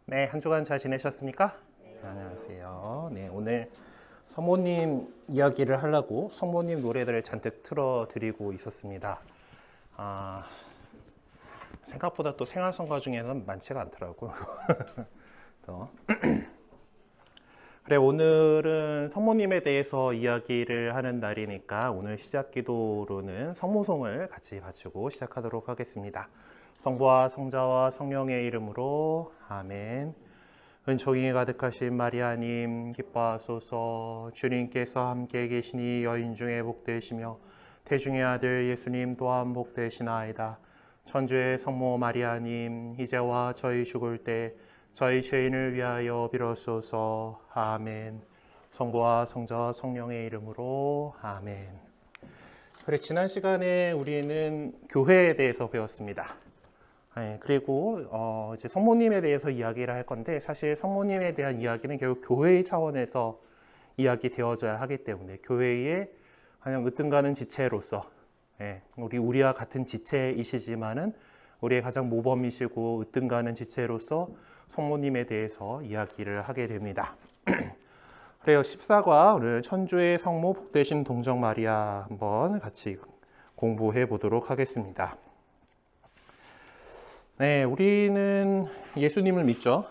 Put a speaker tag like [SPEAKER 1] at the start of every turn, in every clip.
[SPEAKER 1] 네, 한 주간 잘 지내셨습니까? 네. 안녕하세요. 네, 오늘 성모님 이야기를 하려고 성모님 노래들을 잔뜩 틀어드리고 있었습니다. 아, 생각보다 또 생활성가 중에는 많지가 않더라고요. 또. 그래, 오늘은 성모님에 대해서 이야기를 하는 날이니까 오늘 시작 기도로는 성모송을 같이 바치고 시작하도록 하겠습니다. 성부와 성자와 성령의 이름으로 아멘. 은총이 가득하신 마리아님 기뻐하소서. 주님께서 함께 계시니 여인 중에 복되시며 태중의 아들 예수님 또한 복되시나이다. 천주의 성모 마리아님 이제와 저희 죽을 때 저희 죄인을 위하여 빌어소서. 아멘. 성부와 성자와 성령의 이름으로 아멘. 그래, 지난 시간에 우리는 교회에 대해서 배웠습니다. 네, 그리고 이제 성모님에 대해서 이야기를 할 건데, 사실 성모님에 대한 이야기는 결국 교회의 차원에서 이야기되어져야 하기 때문에 교회의 그냥 으뜸가는 지체로서, 우리와 같은 지체이시지만은 우리의 가장 모범이시고 으뜸가는 지체로서 성모님에 대해서 이야기를 하게 됩니다. 그래요, 14과 오늘 천주의 성모 복되신 동정 마리아 한번 같이 공부해 보도록 하겠습니다. 네, 우리는 예수님을 믿죠.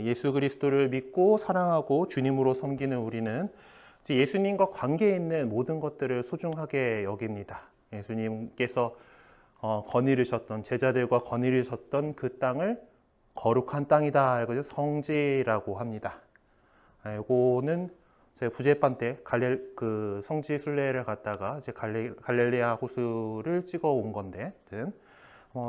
[SPEAKER 1] 예수 그리스도를 믿고 사랑하고 주님으로 섬기는 우리는 이제 예수님과 관계 있는 모든 것들을 소중하게 여깁니다. 예수님께서 거느리셨던 제자들과 거느리셨던 그 땅을 거룩한 땅이다. 이거죠. 성지라고 합니다. 이거는 제가 부제판 때 그 성지 순례를 갔다가 이제 갈릴레아 호수를 찍어 온 건데,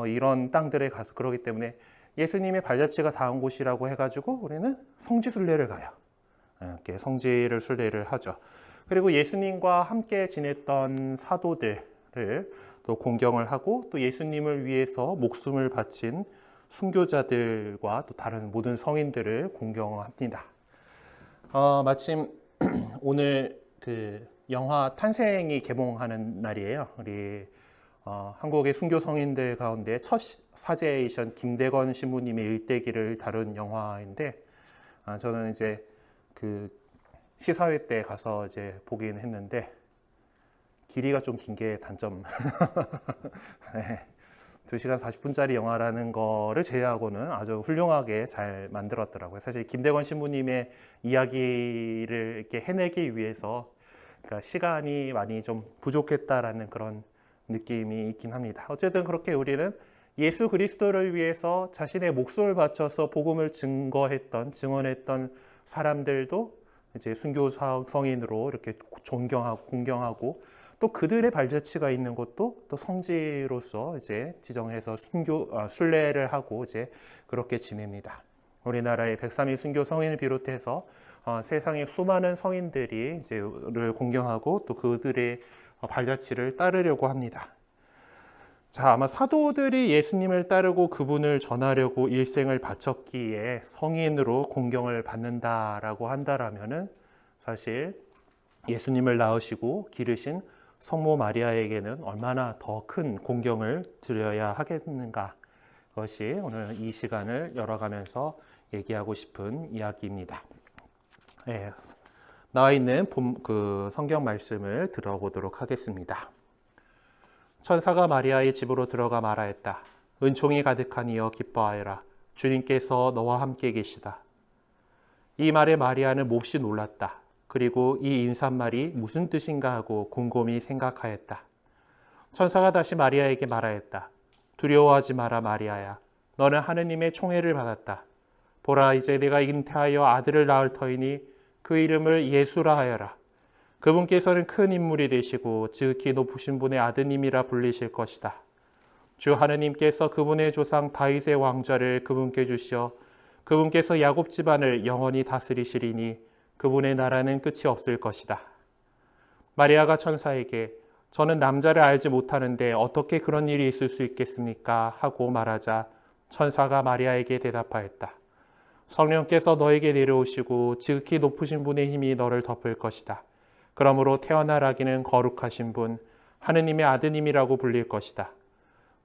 [SPEAKER 1] 이런 땅들에 가서 그러기 때문에 예수님의 발자취가 닿은 곳이라고 해가지고 우리는 성지 순례를 가요. 이렇게 성지를 순례를 하죠. 그리고 예수님과 함께 지냈던 사도들을 또 공경을 하고 또 예수님을 위해서 목숨을 바친 순교자들과 또 다른 모든 성인들을 공경합니다. 마침 오늘 그 영화 탄생이 개봉하는 날이에요. 우리 한국의 순교 성인들 가운데 첫 사제이신 김대건 신부님의 일대기를 다룬 영화인데, 저는 이제 그 시사회 때 가서 이제 보긴 했는데 길이가 좀 긴 게 단점. 네. 2시간 40분짜리 영화라는 거를 제외하고는 아주 훌륭하게 잘 만들었더라고요. 사실 김대건 신부님의 이야기를 이렇게 해내기 위해서 그러니까 시간이 많이 좀 부족했다라는 그런 느낌이 있긴 합니다. 어쨌든 그렇게 우리는 예수 그리스도를 위해서 자신의 목숨을 바쳐서 복음을 증언했던 사람들도 이제 순교 성인으로 이렇게 존경하고 공경하고 또 그들의 발자취가 있는 곳도 또 성지로서 이제 지정해서 순례를 하고 이제 그렇게 지냅니다. 우리나라의 103일 순교 성인을 비롯해서 세상의 수많은 성인들이 이제를 공경하고 또 그들의 발자취를 따르려고 합니다. 자, 아마 사도들이 예수님을 따르고 그분을 전하려고 일생을 바쳤기에 성인으로 공경을 받는다라고 한다라면은 사실 예수님을 낳으시고 기르신 성모 마리아에게는 얼마나 더 큰 공경을 드려야 하겠는가. 그것이 오늘 이 시간을 열어가면서 얘기하고 싶은 이야기입니다. 네, 나와 있는 그 성경 말씀을 들어보도록 하겠습니다. 천사가 마리아의 집으로 들어가 말하였다. 은총이 가득한 이여 기뻐하여라. 주님께서 너와 함께 계시다. 이 말에 마리아는 몹시 놀랐다. 그리고 이 인사말이 무슨 뜻인가 하고 곰곰이 생각하였다. 천사가 다시 마리아에게 말하였다. 두려워하지 마라 마리아야. 너는 하느님의 총애를 받았다. 보라, 이제 내가 잉태하여 아들을 낳을 터이니 그 이름을 예수라 하여라. 그분께서는 큰 인물이 되시고 지극히 높으신 분의 아드님이라 불리실 것이다. 주 하느님께서 그분의 조상 다윗의 왕좌를 그분께 주시어 그분께서 야곱 집안을 영원히 다스리시리니 그분의 나라는 끝이 없을 것이다. 마리아가 천사에게 저는 남자를 알지 못하는데 어떻게 그런 일이 있을 수 있겠습니까? 하고 말하자 천사가 마리아에게 대답하였다. 성령께서 너에게 내려오시고 지극히 높으신 분의 힘이 너를 덮을 것이다. 그러므로 태어날 아기는 거룩하신 분, 하느님의 아드님이라고 불릴 것이다.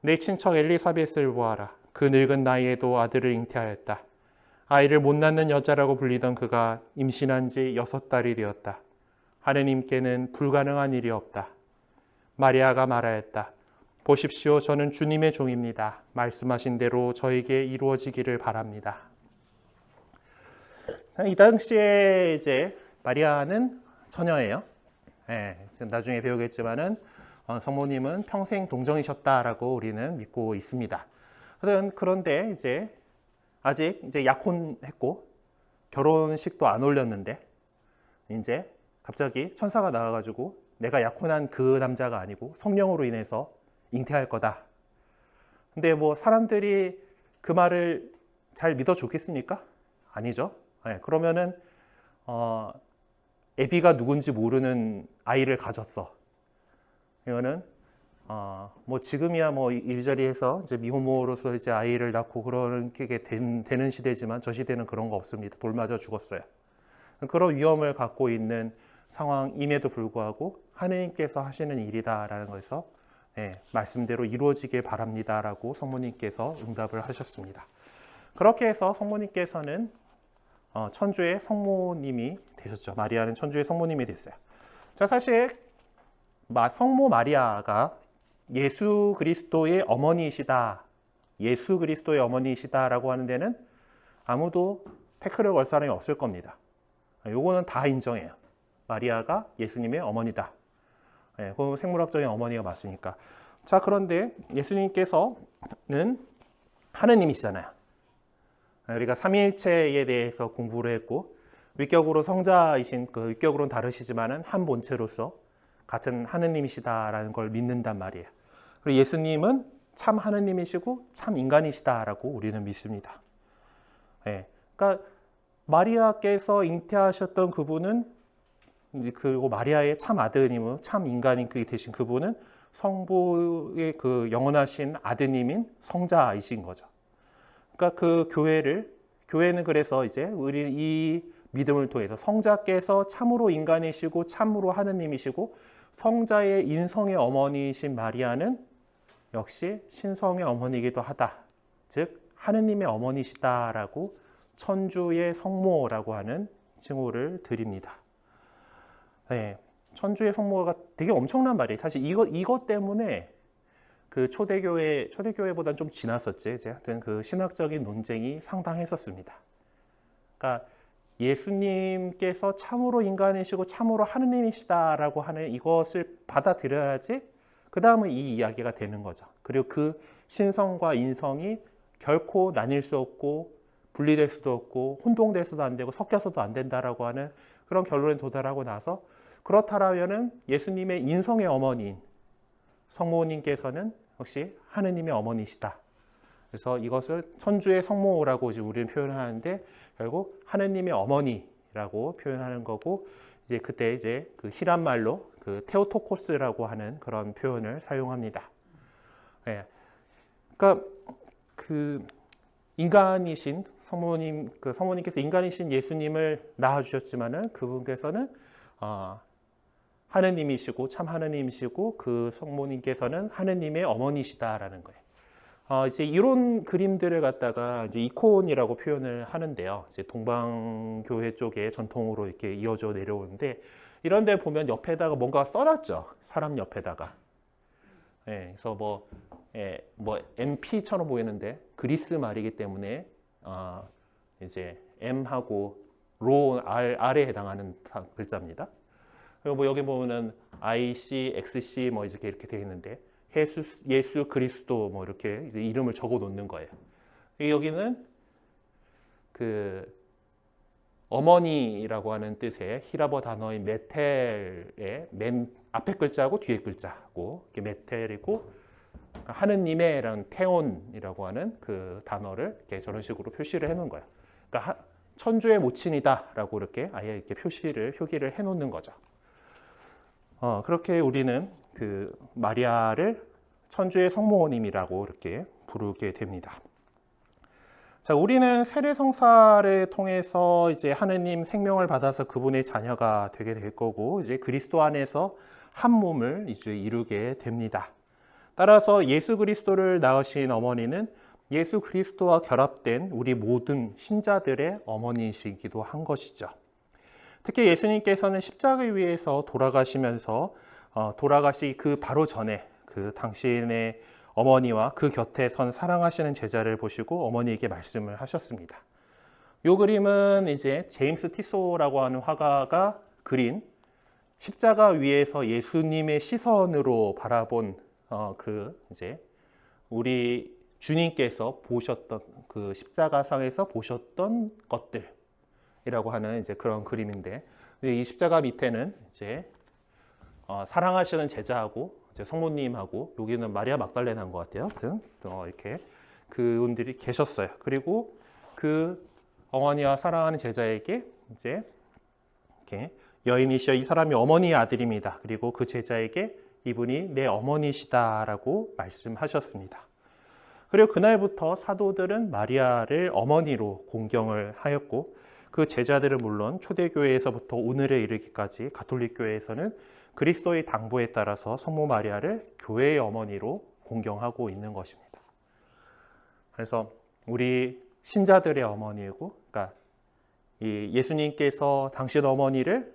[SPEAKER 1] 내 친척 엘리사벳을 보아라. 그 늙은 나이에도 아들을 잉태하였다. 아이를 못 낳는 여자라고 불리던 그가 임신한 지 6달이 되었다. 하느님께는 불가능한 일이 없다. 마리아가 말하였다. 보십시오, 저는 주님의 종입니다. 말씀하신 대로 저에게 이루어지기를 바랍니다. 이 당시에 이제 마리아는 처녀예요. 나중에 배우겠지만은 성모님은 평생 동정이셨다라고 우리는 믿고 있습니다. 그런데 이제 아직 이제 약혼했고 결혼식도 안 올렸는데 이제 갑자기 천사가 나와가지고 내가 약혼한 그 남자가 아니고 성령으로 인해서 잉태할 거다. 근데 뭐 사람들이 그 말을 잘 믿어주겠습니까? 아니죠. 그러면은 애비가 누군지 모르는 아이를 가졌어. 이거는 뭐 지금이야 뭐 이리저리 해서 이제 미혼모로서 이제 아이를 낳고 그런 게 되는 시대지만 저 시대는 그런 거 없습니다. 돌 맞아 죽었어요. 그런 위험을 갖고 있는 상황임에도 불구하고 하느님께서 하시는 일이다라는 것에서 말씀대로 이루어지길 바랍니다라고 성모님께서 응답을 하셨습니다. 그렇게 해서 성모님께서는 천주의 성모님이 되셨죠. 마리아는 천주의 성모님이 됐어요. 자, 사실 성모 마리아가 예수 그리스도의 어머니이시다, 예수 그리스도의 어머니이시다라고 하는 데는 아무도 태클을 걸 사람이 없을 겁니다. 요거는 다 인정해요. 마리아가 예수님의 어머니다. 그 생물학적인 어머니가 맞으니까. 자, 그런데 예수님께서는 하느님이시잖아요. 우리가 삼위일체에 대해서 공부를 했고 위격으로 성자이신 그 위격으로는 다르시지만은 한 본체로서 같은 하느님이시다라는 걸 믿는단 말이에요. 그리고 예수님은 참 하느님이시고 참 인간이시다라고 우리는 믿습니다. 그러니까 마리아께서 잉태하셨던 그분은 그리고 마리아의 참 아드님은 참 인간인 그 되신 그분은 성부의 그 영원하신 아드님인 성자이신 거죠. 그러니까 그 교회는 그래서 이제 우리 이 믿음을 통해서 성자께서 참으로 인간이시고 참으로 하느님이시고 성자의 인성의 어머니이신 마리아는 역시 신성의 어머니이기도 하다. 즉 하느님의 어머니시다라고 천주의 성모라고 하는 칭호를 드립니다. 천주의 성모가 되게 엄청난 말이에요. 사실 이것 때문에 그 초대교회보다는 좀 지났었지. 하여튼 그 신학적인 논쟁이 상당했었습니다. 그러니까 예수님께서 참으로 인간이시고 참으로 하느님이시다라고 하는 이것을 받아들여야지 그 다음은 이 이야기가 되는 거죠. 그리고 그 신성과 인성이 결코 나뉠 수 없고 분리될 수도 없고 혼동돼서도 안 되고 섞여서도 안 된다라고 하는 그런 결론에 도달하고 나서 그렇다라면은 예수님의 인성의 어머니인 성모님께서는 역시 하느님의 어머니시다. 그래서 이것을 천주의 성모라고 우리는 표현을 하는데 결국 하느님의 어머니라고 표현하는 거고 이제 그때 이제 그 히람 말로 그 테오토코스라고 하는 그런 표현을 사용합니다. 그러니까 그 인간이신 성모님, 그 성모님께서 인간이신 예수님을 낳아주셨지만은 그분께서는 하느님이시고 참 하느님이시고 그 성모님께서는 하느님의 어머니시다라는 거예요. 이제 이런 그림들을 갖다가 이제 이콘이라고 표현을 하는데요. 이제 동방교회 쪽에 전통으로 이렇게 이어져 내려오는데 이런 데 보면 옆에다가 뭔가 써놨죠. 사람 옆에다가. 그래서 뭐 MP처럼 보이는데 그리스 말이기 때문에 이제 M하고 로 R에 해당하는 글자입니다. 그리고 뭐 여기 보면은 IC, XC 뭐 이렇게 되어 있는데 예수 그리스도 뭐 이렇게 이제 이름을 적어 놓는 거예요. 여기는 그 어머니라고 하는 뜻의 히라버 단어인 메텔의 맨 앞에 글자하고 뒤에 글자고 이게 메텔이고 하느님의라는 태온이라고 하는 그 단어를 이렇게 저런 식으로 표시를 해 놓은 거예요. 그러니까 천주의 모친이다라고 이렇게 아예 이렇게 표기를 해 놓는 거죠. 그렇게 우리는 그 마리아를 천주의 성모님이라고 이렇게 부르게 됩니다. 자, 우리는 세례성사를 통해서 이제 하느님 생명을 받아서 그분의 자녀가 되게 될 거고 이제 그리스도 안에서 한 몸을 이제 이루게 됩니다. 따라서 예수 그리스도를 낳으신 어머니는 예수 그리스도와 결합된 우리 모든 신자들의 어머니이시기도 한 것이죠. 특히 예수님께서는 십자가 위에서 돌아가시면서 돌아가시 그 바로 전에 그 당신의 어머니와 그 곁에 선 사랑하시는 제자를 보시고 어머니에게 말씀을 하셨습니다. 이 그림은 이제 제임스 티소라고 하는 화가가 그린 십자가 위에서 예수님의 시선으로 바라본 이제 우리 주님께서 보셨던 그 십자가상에서 보셨던 것들이라고 하는 이제 그런 그림인데, 이 십자가 밑에는 이제 사랑하시는 제자하고 이제 성모님하고, 여기는 마리아 막달레나인 것 같아요. 아무튼 이렇게 그분들이 계셨어요. 그리고 그 어머니와 사랑하는 제자에게 이제 이렇게 여인이시여 이 사람이 어머니의 아들입니다. 그리고 그 제자에게 이분이 내 어머니시다라고 말씀하셨습니다. 그리고 그날부터 사도들은 마리아를 어머니로 공경을 하였고, 그 제자들은 물론 초대교회에서부터 오늘에 이르기까지 가톨릭교회에서는 그리스도의 당부에 따라서 성모 마리아를 교회의 어머니로 공경하고 있는 것입니다. 그래서 우리 신자들의 어머니이고, 그러니까 이 예수님께서 당신 어머니를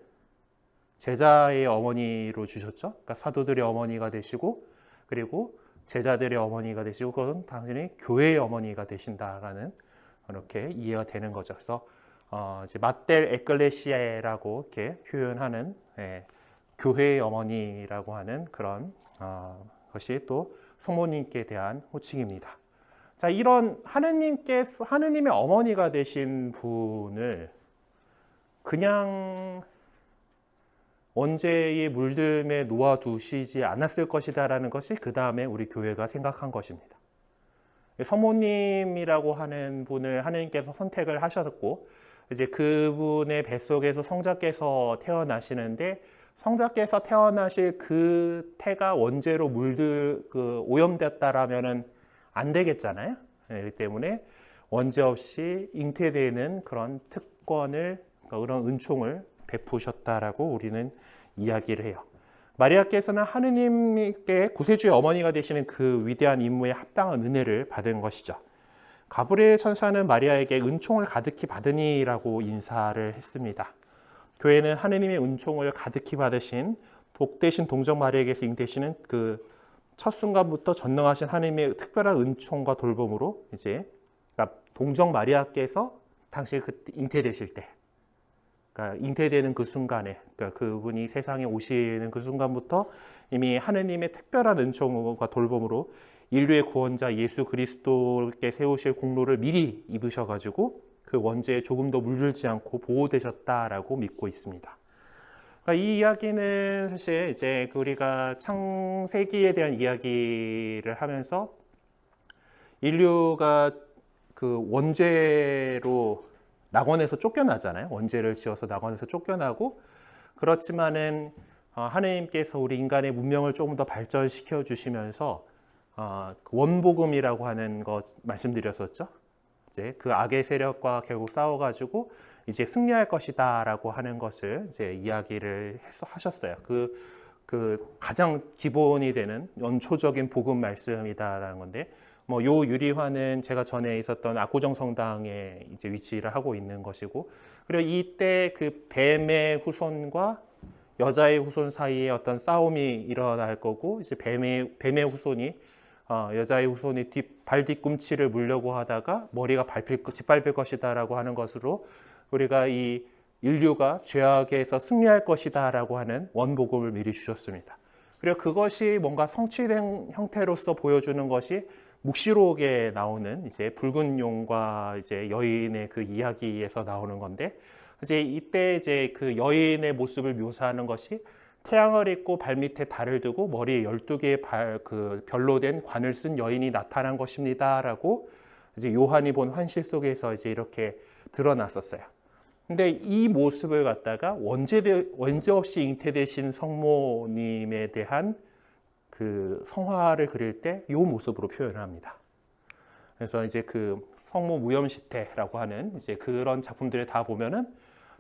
[SPEAKER 1] 제자의 어머니로 주셨죠. 그러니까 사도들의 어머니가 되시고, 그리고 제자들의 어머니가 되시고, 그것은 당신이 교회의 어머니가 되신다라는 이렇게 이해가 되는 거죠. 그래서 이제 마텔 에클레시아라고 이렇게 표현하는 교회의 어머니라고 하는 그런 것이 또 성모님께 대한 호칭입니다. 자, 이런 하느님의 어머니가 되신 분을 그냥 원죄의 물들에 놓아두시지 않았을 것이다라는 것이 그 다음에 우리 교회가 생각한 것입니다. 성모님이라고 하는 분을 하느님께서 선택을 하셨고, 이제 그분의 뱃속에서 성자께서 태어나시는데, 성자께서 태어나실 그 태가 원죄로 오염됐다라면은 안 되겠잖아요. 그렇기 때문에 원죄 없이 잉태되는 그런 특권을, 그런 은총을 베푸셨다라고 우리는 이야기를 해요. 마리아께서는 하느님께 구세주의 어머니가 되시는 그 위대한 임무에 합당한 은혜를 받은 것이죠. 가브리엘 천사는 마리아에게 은총을 가득히 받으니라고 인사를 했습니다. 교회는 하느님의 은총을 가득히 받으신 복되신 동정 마리아에게서 잉태시는 그 첫 순간부터 전능하신 하느님의 특별한 은총과 돌봄으로 이제 그러니까 동정 마리아께서 당시 그 잉태되실 때, 그러니까 잉태되는 그 순간에, 그러니까 그분이 세상에 오시는 그 순간부터 이미 하느님의 특별한 은총과 돌봄으로 인류의 구원자 예수 그리스도께 세우실 공로를 미리 입으셔가지고 그 원죄에 조금도 물들지 않고 보호되셨다라고 믿고 있습니다. 그러니까 이 이야기는 사실 이제 우리가 창세기에 대한 이야기를 하면서 인류가 그 원죄로 낙원에서 쫓겨나잖아요. 원죄를 지어서 낙원에서 쫓겨나고, 그렇지만은 하느님께서 우리 인간의 문명을 조금 더 발전시켜 주시면서 원복음이라고 하는 것 말씀드렸었죠. 이제 그 악의 세력과 결국 싸워가지고 이제 승리할 것이다라고 하는 것을 이제 이야기를 하셨어요. 그 가장 기본이 되는 연초적인 복음 말씀이다라는 건데, 요 유리화는 제가 전에 있었던 압구정 성당에 이제 위치를 하고 있는 것이고, 그리고 이때 그 뱀의 후손과 여자의 후손 사이에 어떤 싸움이 일어날 거고, 이제 뱀의 후손이 여자의 후손이 발 뒤꿈치를 물려고 하다가 머리가 짓밟힐 것이다라고 하는 것으로 우리가 이 인류가 죄악에서 승리할 것이다라고 하는 원복음을 미리 주셨습니다. 그리고 그것이 뭔가 성취된 형태로서 보여주는 것이 묵시록에 나오는 이제 붉은 용과 이제 여인의 그 이야기에서 나오는 건데, 이제 이때 이제 그 여인의 모습을 묘사하는 것이 태양을 입고 발밑에 달을 두고 머리에 12개의 별로 된 관을 쓴 여인이 나타난 것입니다라고 이제 요한이 본 환실 속에서 이제 이렇게 드러났었어요. 근데 이 모습을 갖다가 원죄 없이 잉태되신 성모님에 대한 그 성화를 그릴 때 이 모습으로 표현을 합니다. 그래서 이제 그 성모 무염시태라고 하는 이제 그런 작품들을 다 보면은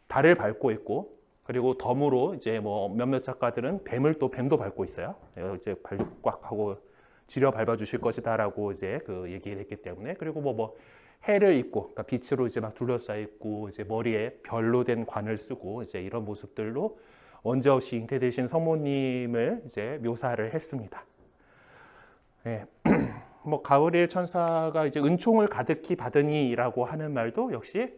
[SPEAKER 1] 달을 밟고 있고, 그리고 덤으로 이제 뭐 몇몇 작가들은 뱀도 밟고 있어요. 이제 발 꽉 하고 지려 밟아 주실 것이다라고 이제 그 얘기를 했기 때문에, 그리고 뭐 해를 입고, 그러니까 빛으로 이제 막 둘러싸여 있고, 이제 머리에 별로 된 관을 쓰고, 이제 이런 모습들로 원죄 없이 잉태되신 성모님을 이제 묘사를 했습니다. 예. 뭐 가브리엘 천사가 이제 은총을 가득히 받으니라고 하는 말도 역시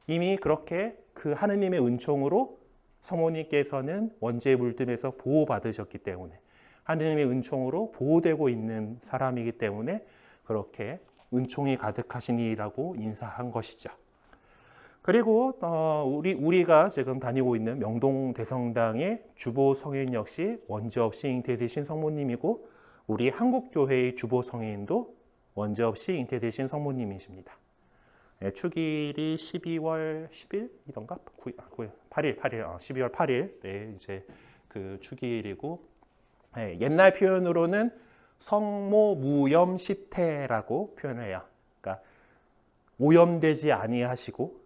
[SPEAKER 1] 이미 그렇게 그 하느님의 은총으로 성모님께서는 원죄에 물듦에서 보호받으셨기 때문에, 하느님의 은총으로 보호되고 있는 사람이기 때문에 그렇게 은총이 가득하시니라고 인사한 것이죠. 그리고 우리가 지금 다니고 있는 명동 대성당의 주보 성인 역시 원죄 없이 잉태되신 성모님이고, 우리 한국교회의 주보 성인도 원죄 없이 잉태되신 성모님이십니다. 네, 축일이 12월 10일이던가? 8일, 12월 8일, 네, 이제 그 축일이고, 네, 옛날 표현으로는 성모 무염 시태라고 표현을 해요. 그러니까 오염되지 아니하시고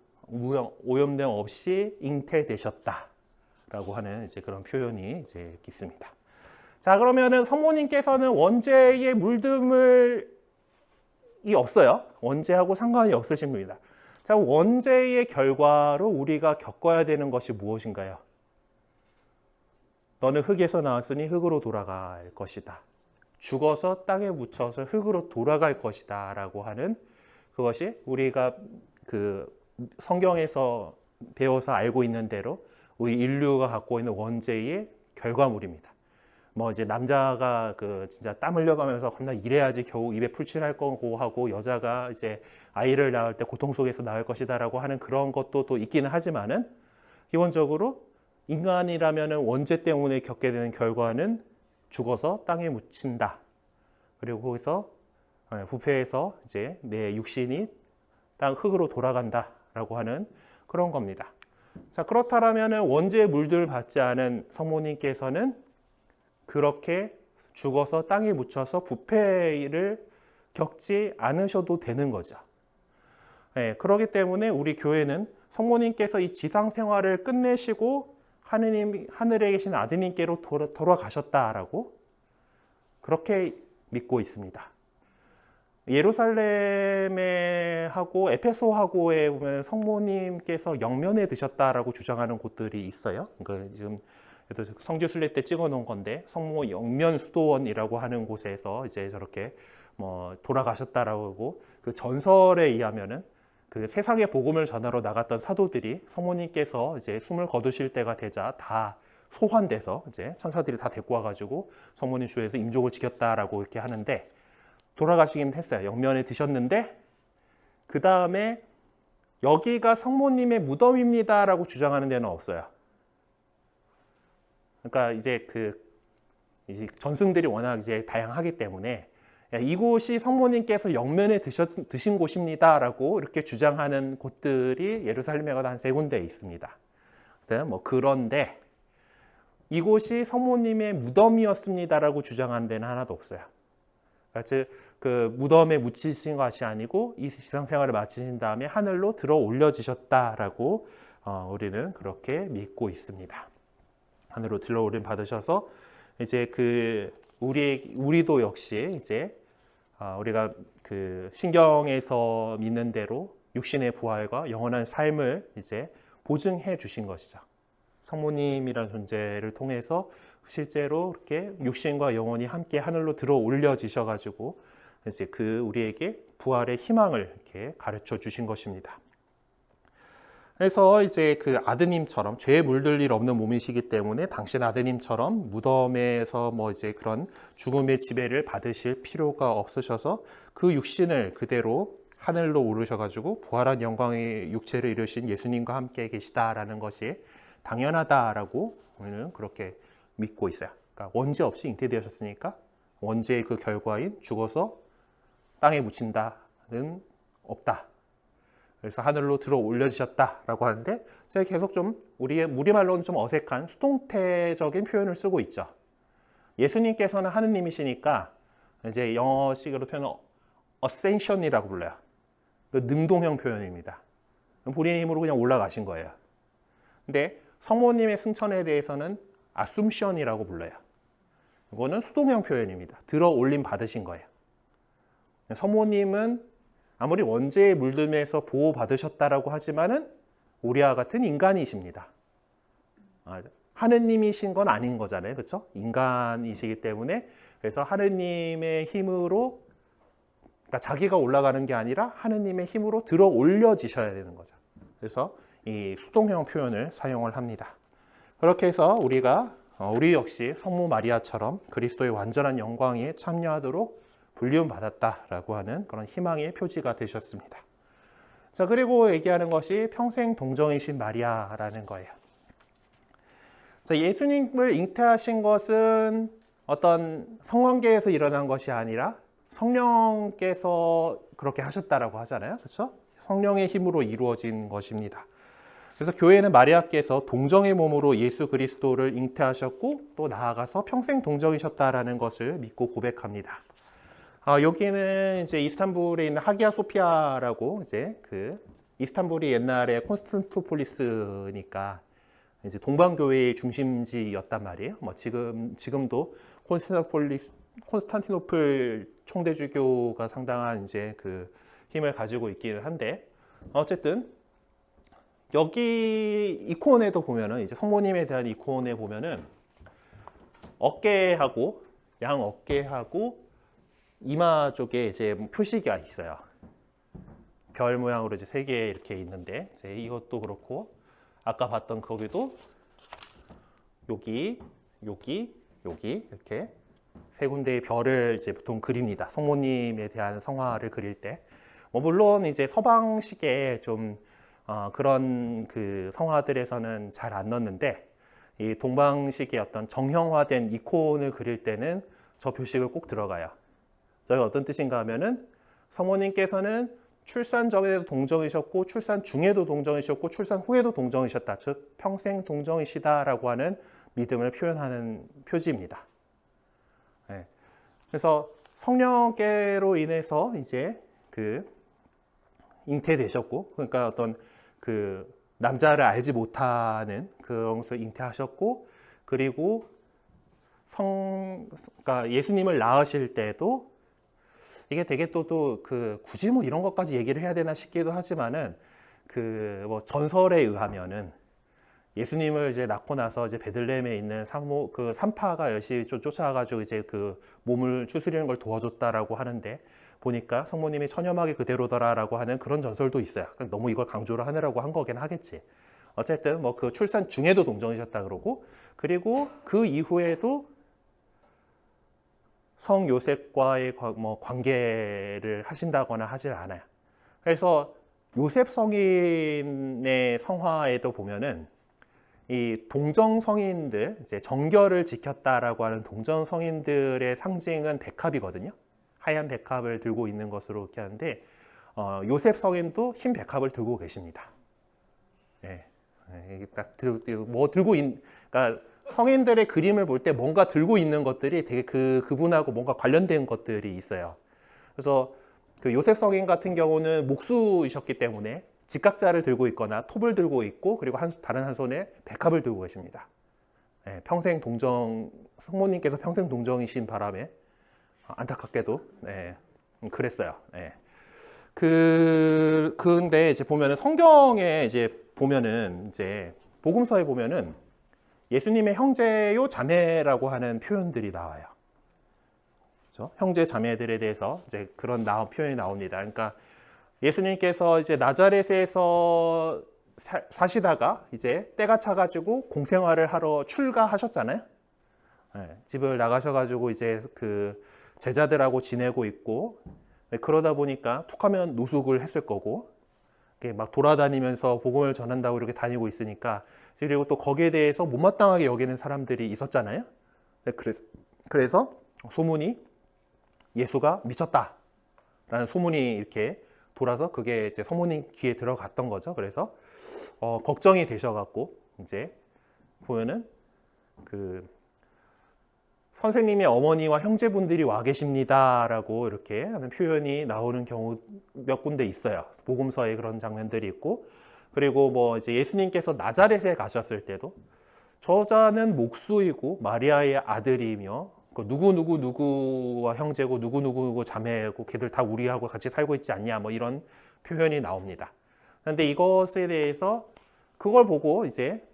[SPEAKER 1] 오염됨 없이 잉태되셨다라고 하는 이제 그런 표현이 이제 있습니다. 자, 그러면은 성모님께서는 원죄의 물듦을 없어요. 원죄하고 상관이 없으십니다. 자, 원죄의 결과로 우리가 겪어야 되는 것이 무엇인가요? 너는 흙에서 나왔으니 흙으로 돌아갈 것이다. 죽어서 땅에 묻혀서 흙으로 돌아갈 것이다 라고 하는, 그것이 우리가 그 성경에서 배워서 알고 있는 대로 우리 인류가 갖고 있는 원죄의 결과물입니다. 뭐 이제 남자가 그 진짜 땀 흘려가면서 겁나 일해야지 겨우 입에 풀칠할 거고 하고, 여자가 이제 아이를 낳을 때 고통 속에서 낳을 것이다라고 하는 그런 것도 또 있기는 하지만은, 기본적으로 인간이라면은 원죄 때문에 겪게 되는 결과는 죽어서 땅에 묻힌다. 그리고 거기서 부패해서 이제 내 육신이 땅 흙으로 돌아간다라고 하는 그런 겁니다. 자, 그렇다면은 원죄의 물들을 받지 않은 성모님께서는 그렇게 죽어서 땅에 묻혀서 부패를 겪지 않으셔도 되는 거죠. 네, 그렇기 때문에 우리 교회는 성모님께서 이 지상 생활을 끝내시고 하늘에 계신 아드님께로 돌아가셨다라고 그렇게 믿고 있습니다. 예루살렘에 하고 에페소하고에 보면 성모님께서 영면에 드셨다라고 주장하는 곳들이 있어요. 그러니까 지금 성교 순례 때 찍어놓은 건데, 성모 영면 수도원이라고 하는 곳에서 이제 저렇게 뭐 돌아가셨다라고, 그 전설에 의하면은 그 세상의 복음을 전하러 나갔던 사도들이 성모님께서 이제 숨을 거두실 때가 되자 다 소환돼서 이제 천사들이 다 데리고 와가지고 성모님 주에서 임종을 지켰다라고 이렇게 하는데, 돌아가시긴 했어요. 영면에 드셨는데 그 다음에 여기가 성모님의 무덤입니다라고 주장하는 데는 없어요. 그러니까 이제 이제 전승들이 워낙 이제 다양하기 때문에 이곳이 성모님께서 영면에 드신 곳입니다라고 이렇게 주장하는 곳들이 예루살렘에 한 3군데 있습니다. 뭐 그런데 이곳이 성모님의 무덤이었습니다라고 주장하는 데는 하나도 없어요. 즉, 그 무덤에 묻히신 것이 아니고 이 지상생활을 마치신 다음에 하늘로 들어 올려지셨다라고 우리는 그렇게 믿고 있습니다. 하늘로 들어 올림 받으셔서 이제 우리도 역시 이제 우리가 그 신경에서 믿는 대로 육신의 부활과 영원한 삶을 이제 보증해 주신 것이죠. 성모님이라는 존재를 통해서 실제로 이렇게 육신과 영혼이 함께 하늘로 들어 올려지셔가지고 이제 우리에게 부활의 희망을 이렇게 가르쳐 주신 것입니다. 그래서 이제 그 아드님처럼 죄에 물들 일 없는 몸이시기 때문에 당신 아드님처럼 무덤에서 뭐 이제 그런 죽음의 지배를 받으실 필요가 없으셔서 그 육신을 그대로 하늘로 오르셔가지고 부활한 영광의 육체를 이루신 예수님과 함께 계시다라는 것이 당연하다라고 우리는 그렇게 믿고 있어요. 그러니까 원죄 없이 잉태되셨으니까 원죄의 그 결과인 죽어서 땅에 묻힌다는 없다. 그래서 하늘로 들어 올려지셨다라고 하는데, 제가 계속 좀 우리말로는 좀 어색한 수동태적인 표현을 쓰고 있죠. 예수님께서는 하느님이시니까 이제 영어식으로 표현은 ascension이라고 불러요. 그 능동형 표현입니다. 본인의 힘으로 그냥 올라가신 거예요. 근데 성모님의 승천에 대해서는 assumption이라고 불러요. 이거는 수동형 표현입니다. 들어 올림 받으신 거예요. 성모님은 아무리 원죄에 물들면서 보호받으셨다라고 하지만은 우리와 같은 인간이십니다. 하느님이신 건 아닌 거잖아요. 그렇죠? 인간이시기 때문에 그래서 하느님의 힘으로 그러니까 자기가 올라가는 게 아니라 하느님의 힘으로 들어 올려지셔야 되는 거죠. 그래서 이 수동형 표현을 사용을 합니다. 그렇게 해서 우리가 우리 역시 성모 마리아처럼 그리스도의 완전한 영광에 참여하도록 불리움받았다라고 하는 그런 희망의 표지가 되셨습니다. 자, 그리고 얘기하는 것이 평생 동정이신 마리아라는 거예요. 자, 예수님을 잉태하신 것은 어떤 성관계에서 일어난 것이 아니라 성령께서 그렇게 하셨다라고 하잖아요. 그렇죠? 성령의 힘으로 이루어진 것입니다. 그래서 교회는 마리아께서 동정의 몸으로 예수 그리스도를 잉태하셨고 또 나아가서 평생 동정이셨다라는 것을 믿고 고백합니다. 여기는 이제 이스탄불에 있는 하기야 소피아라고 이제 그 이스탄불이 옛날에 콘스탄티노폴리스니까 이제 동방교회의 중심지였단 말이에요. 뭐 지금도 콘스탄티노플 총대주교가 상당한 이제 그 힘을 가지고 있기는 한데 어쨌든 여기 이콘에도 보면은 이제 성모님에 대한 이콘에 보면은 어깨하고 양 어깨하고 이마 쪽에 이제 표시가 있어요. 별 모양으로 이제 3개 이렇게 있는데 이제 이것도 그렇고 아까 봤던 거기도 여기 이렇게 3군데의 별을 이제 보통 그립니다. 성모님에 대한 성화를 그릴 때. 물론 이제 서방식의 좀 그런 그 성화들에서는 잘 안 넣는데 이 동방식의 어떤 정형화된 이콘을 그릴 때는 저 표식을 꼭 들어가요. 저희가 어떤 뜻인가 하면은 성모님께서는 출산 전에도 동정이셨고 출산 중에도 동정이셨고 출산 후에도 동정이셨다. 즉 평생 동정이시다라고 하는 믿음을 표현하는 표지입니다. 네. 그래서 성령께로 인해서 이제 그 잉태되셨고 그러니까 어떤 그 남자를 알지 못하는 그런 것을 잉태하셨고 그리고 그러니까 예수님을 낳으실 때도 이게 되게 또 그 굳이 뭐 이런 것까지 얘기를 해야 되나 싶기도 하지만은 그 뭐 전설에 의하면은 예수님을 이제 낳고 나서 이제 베들레헴에 있는 그 산파가 열심히 좀 쫓아와가지고 이제 그 몸을 추스리는 걸 도와줬다라고 하는데 보니까 성모님이 처녀막이 그대로더라라고 하는 그런 전설도 있어요. 너무 이걸 강조를 하느라고 한 거긴 하겠지. 어쨌든 뭐 그 출산 중에도 동정이셨다 그러고 그리고 그 이후에도 성 요셉과의 뭐 관계를 하신다거나 하질 않아요. 그래서 요셉 성인의 성화에도 보면은 이 동정 성인들, 이제 정결을 지켰다라고 하는 동정 성인들의 상징은 백합이거든요. 하얀 백합을 들고 있는 것으로 이렇게 하는데 요셉 성인도 흰 백합을 들고 계십니다. 예, 딱 들고 그러니까 성인들의 그림을 볼 때 뭔가 들고 있는 것들이 되게 그분하고 뭔가 관련된 것들이 있어요. 그래서 그 요셉 성인 같은 경우는 목수이셨기 때문에 직각자를 들고 있거나 톱을 들고 있고 그리고 다른 한 손에 백합을 들고 계십니다. 예, 평생 성모님께서 평생 동정이신 바람에 안타깝게도 그랬어요. 예. 근데 이제 보면은 성경에 이제 보면은 이제 복음서에 보면은 예수님의 형제요 자매라고 하는 표현들이 나와요. 그렇죠? 형제 자매들에 대해서 이제 그런 표현이 나옵니다. 그러니까 예수님께서 이제 나자렛에서 사시다가 이제 때가 차가지고 공생활을 하러 출가하셨잖아요. 네, 집을 나가셔가지고 이제 그 제자들하고 지내고 있고 그러다 보니까 툭하면 노숙을 했을 거고 막 돌아다니면서 복음을 전한다고 이렇게 다니고 있으니까 그리고 또 거기에 대해서 못마땅하게 여기는 사람들이 있었잖아요. 그래서 소문이 예수가 미쳤다라는 소문이 이렇게 돌아서 그게 이제 성모님 귀에 들어갔던 거죠. 그래서 걱정이 되셔갖고 이제 보면은 그 선생님의 어머니와 형제분들이 와 계십니다라고 이렇게 하는 표현이 나오는 경우 몇 군데 있어요. 복음서에 그런 장면들이 있고 그리고 뭐 이제 예수님께서 나자렛에 가셨을 때도 저자는 목수이고 마리아의 아들이며 누구누구누구와 형제고 누구누구누구 자매고 걔들 다 우리하고 같이 살고 있지 않냐 뭐 이런 표현이 나옵니다. 그런데 이것에 대해서 그걸 보고 이제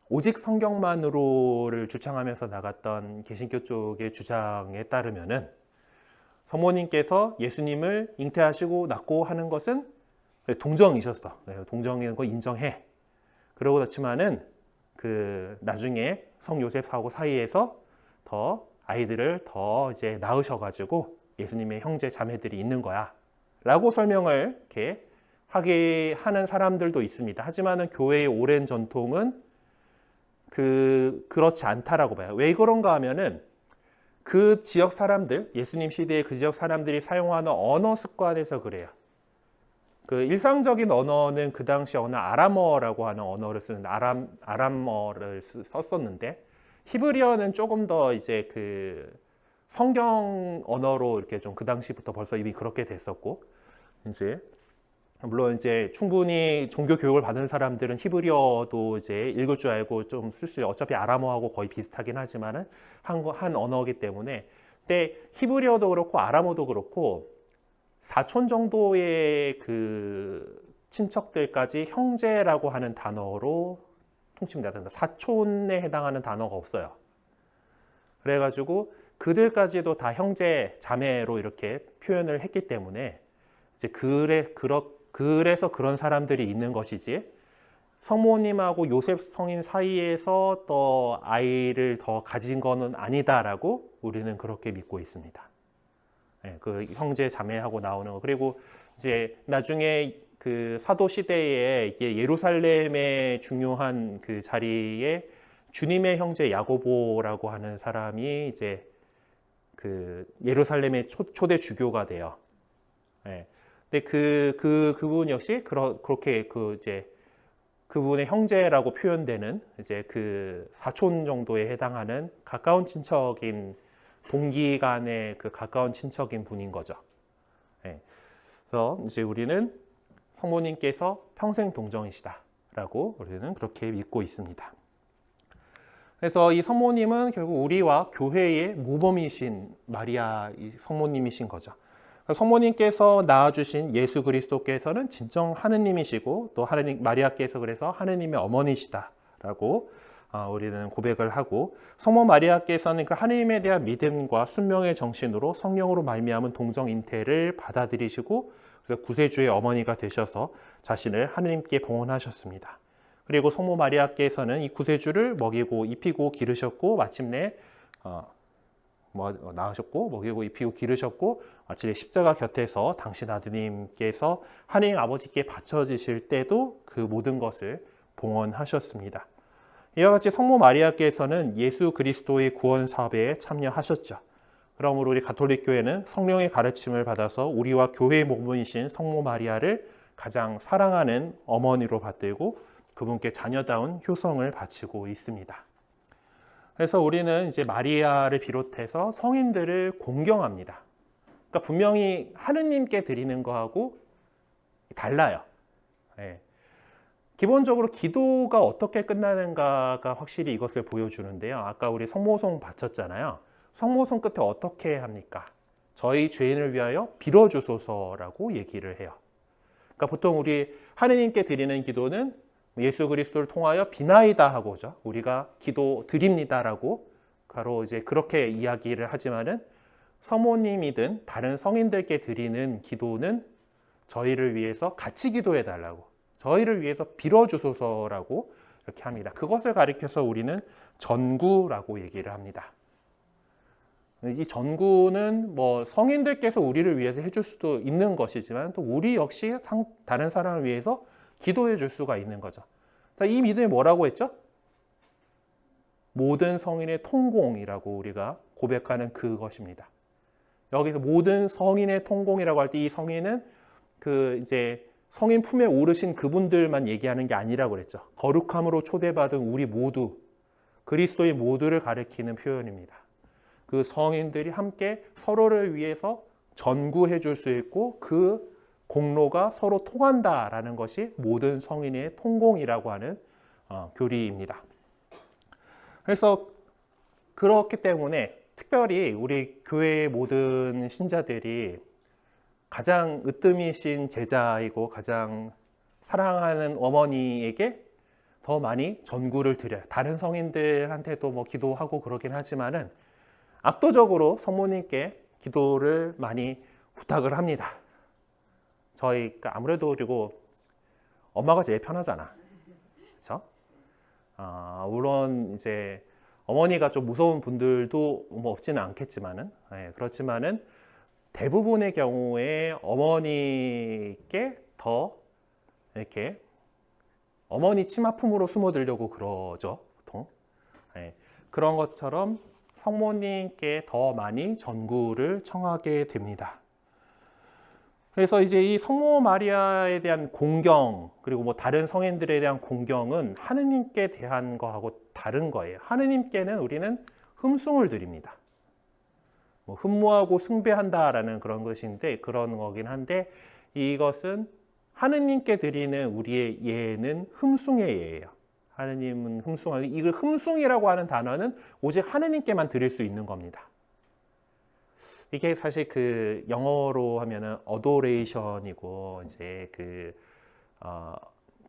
[SPEAKER 1] 오직 성경만으로를 주창하면서 나갔던 개신교 쪽의 주장에 따르면은 성모님께서 예수님을 잉태하시고 낳고 하는 것은 동정이셨어. 동정인 거 인정해. 그러고 그렇지만은 그 나중에 성 요셉하고 사이에서 더 아이들을 더 이제 낳으셔가지고 예수님의 형제 자매들이 있는 거야. 라고 설명을 이렇게 하게 하는 사람들도 있습니다. 하지만은 교회의 오랜 전통은 그렇지 않다라고 봐요. 왜 그런가 하면은 그 지역 사람들, 예수님 시대의 그 지역 사람들이 사용하는 언어 습관에서 그래요. 그 일상적인 언어는 그 당시 어느 아람어라고 하는 언어를 쓰는 아람어를 썼었는데 히브리어는 조금 더 이제 그 성경 언어로 이렇게 좀 그 당시부터 벌써 이미 그렇게 됐었고 이제 물론 이제 충분히 종교 교육을 받은 사람들은 히브리어도 이제 읽을 줄 알고 좀 쓸 수 어차피 아람어하고 거의 비슷하긴 하지만은 한 언어이기 때문에 근데 히브리어도 그렇고 아람어도 그렇고 사촌 정도의 그 친척들까지 형제라고 하는 단어로 통칭돼야 된다. 사촌에 해당하는 단어가 없어요. 그래가지고 그들까지도 다 형제, 자매로 이렇게 표현을 했기 때문에 이제 그래서 그런 사람들이 있는 것이지 성모님하고 요셉 성인 사이에서 또 아이를 더 가진 거는 아니다라고 우리는 그렇게 믿고 있습니다. 네, 그 형제 자매하고 나오는 거. 그리고 이제 나중에 그 사도 시대에 예루살렘의 중요한 그 자리에 주님의 형제 야고보라고 하는 사람이 이제 그 예루살렘의 초대 주교가 돼요. 네. 근데 그분 역시 그렇게 이제 그분의 형제라고 표현되는 이제 그 사촌 정도에 해당하는 가까운 친척인 동기간의 그 가까운 친척인 분인 거죠. 네. 그래서 이제 우리는 성모님께서 평생 동정이시다라고 우리는 그렇게 믿고 있습니다. 그래서 이 성모님은 결국 우리와 교회의 모범이신 마리아 성모님이신 거죠. 성모님께서 낳아주신 예수 그리스도께서는 진정 하느님이시고 또 하느님 마리아께서 그래서 하느님의 어머니시다라고 우리는 고백을 하고 성모 마리아께서는 그 하느님에 대한 믿음과 순명의 정신으로 성령으로 말미암은 동정 잉태를 받아들이시고 그래서 구세주의 어머니가 되셔서 자신을 하느님께 봉헌하셨습니다. 그리고 성모 마리아께서는 이 구세주를 먹이고 입히고 기르셨고 마침내 낳으셨고 먹이고 입히고 기르셨고 마침내 십자가 곁에서 당신 아드님께서 하느님 아버지께 바쳐지실 때도 그 모든 것을 봉헌하셨습니다. 이와 같이 성모 마리아께서는 예수 그리스도의 구원 사업에 참여하셨죠. 그러므로 우리 가톨릭 교회는 성령의 가르침을 받아서 우리와 교회의 모범이신 성모 마리아를 가장 사랑하는 어머니로 받들고 그분께 자녀다운 효성을 바치고 있습니다. 그래서 우리는 이제 마리아를 비롯해서 성인들을 공경합니다. 그러니까 분명히 하느님께 드리는 거하고 달라요. 네. 기본적으로 기도가 어떻게 끝나는가가 확실히 이것을 보여주는데요. 아까 우리 성모송 바쳤잖아요. 성모송 끝에 어떻게 합니까? 저희 죄인을 위하여 빌어주소서라고 얘기를 해요. 그러니까 보통 우리 하느님께 드리는 기도는 예수 그리스도를 통하여 비나이다 하고죠. 우리가 기도 드립니다라고 바로 이제 그렇게 이야기를 하지만은 성모님이든 다른 성인들께 드리는 기도는 저희를 위해서 같이 기도해 달라고, 저희를 위해서 빌어주소서라고 이렇게 합니다. 그것을 가리켜서 우리는 전구라고 얘기를 합니다. 이 전구는 뭐 성인들께서 우리를 위해서 해줄 수도 있는 것이지만 또 우리 역시 다른 사람을 위해서 기도해 줄 수가 있는 거죠. 자, 이 믿음이 뭐라고 했죠? 모든 성인의 통공이라고 우리가 고백하는 그것입니다. 여기서 모든 성인의 통공이라고 할 때 이 성인은 그 이제 성인 품에 오르신 그분들만 얘기하는 게 아니라고 그랬죠. 거룩함으로 초대받은 우리 모두, 그리스도의 모두를 가리키는 표현입니다. 그 성인들이 함께 서로를 위해서 전구해 줄 수 있고 그 공로가 서로 통한다라는 것이 모든 성인의 통공이라고 하는 교리입니다. 그래서 그렇기 때문에 특별히 우리 교회의 모든 신자들이 가장 으뜸이신 제자이고 가장 사랑하는 어머니에게 더 많이 전구를 드려요. 다른 성인들한테도 뭐 기도하고 그러긴 하지만은 압도적으로 성모님께 기도를 많이 부탁을 합니다. 저희가 아무래도 그리고 엄마가 제일 편하잖아. 그렇죠? 물론 이제 어머니가 좀 무서운 분들도 뭐 없지는 않겠지만은, 그렇지만은 대부분의 경우에 어머니께 더 이렇게 어머니 치마품으로 숨어들려고 그러죠, 보통. 그런 것처럼 성모님께 더 많이 전구를 청하게 됩니다. 그래서 이제 이 성모 마리아에 대한 공경, 그리고 뭐 다른 성인들에 대한 공경은 하느님께 대한 거하고 다른 거예요. 하느님께는 우리는 흠숭을 드립니다. 뭐 흠모하고 숭배한다라는 그런 것인데, 그런 거긴 한데, 이것은 하느님께 드리는 우리의 예는 흠숭의 예예요. 하느님은 흠숭하고, 이걸 흠숭이라고 하는 단어는 오직 하느님께만 드릴 수 있는 겁니다. 이게 사실 그 영어로 하면은 adoration이고, 이제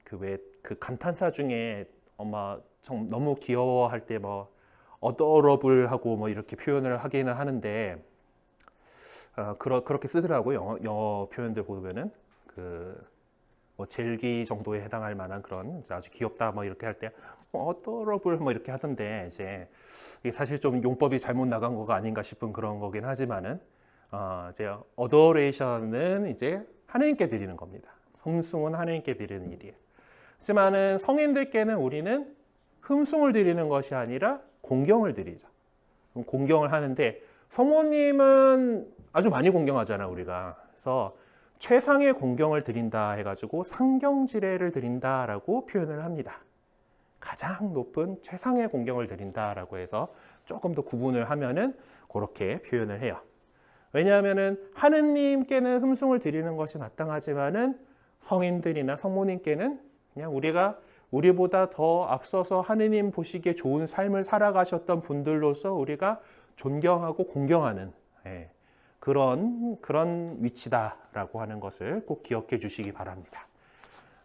[SPEAKER 1] 그 감탄사 중에 엄마 좀 너무 귀여워할 때 뭐 adorable 하고 뭐 이렇게 표현을 하기는 하는데, 그렇게 쓰더라고요. 영어 표현들 보면은 뭐 젤기 정도에 해당할 만한 그런 아주 귀엽다 뭐 이렇게 할 때 adorable 뭐 이렇게 하던데, 이제 이게 사실 좀 용법이 잘못 나간 거가 아닌가 싶은 그런 거긴 하지만은, 이제 adoration은 이제 하나님께 드리는 겁니다. 흠숭은 하나님께 드리는 일이에요. 하지만은 성인들께는 우리는 흠숭을 드리는 것이 아니라 공경을 드리죠. 공경을 하는데, 성모님은 아주 많이 공경하잖아, 우리가. 그래서 최상의 공경을 드린다 해가지고 상경지례를 드린다라고 표현을 합니다. 가장 높은 최상의 공경을 드린다라고 해서 조금 더 구분을 하면은 그렇게 표현을 해요. 왜냐하면은 하느님께는 흠숭을 드리는 것이 마땅하지만은 성인들이나 성모님께는 그냥 우리보다 더 앞서서 하느님 보시기에 좋은 삶을 살아가셨던 분들로서 우리가 존경하고 공경하는, 그런 위치다라고 하는 것을 꼭 기억해 주시기 바랍니다.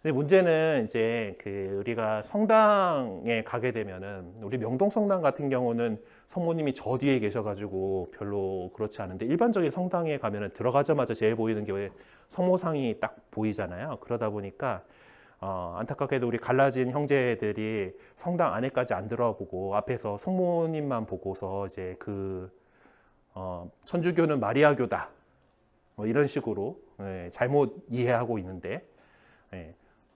[SPEAKER 1] 근데 문제는 이제 우리가 성당에 가게 되면은, 우리 명동 성당 같은 경우는 성모님이 저 뒤에 계셔가지고 별로 그렇지 않은데, 일반적인 성당에 가면은 들어가자마자 제일 보이는 게 성모상이 딱 보이잖아요. 그러다 보니까 안타깝게도 우리 갈라진 형제들이 성당 안에까지 안 들어보고 앞에서 성모님만 보고서 이제 천주교는 마리아교다 뭐 이런 식으로 잘못 이해하고 있는데,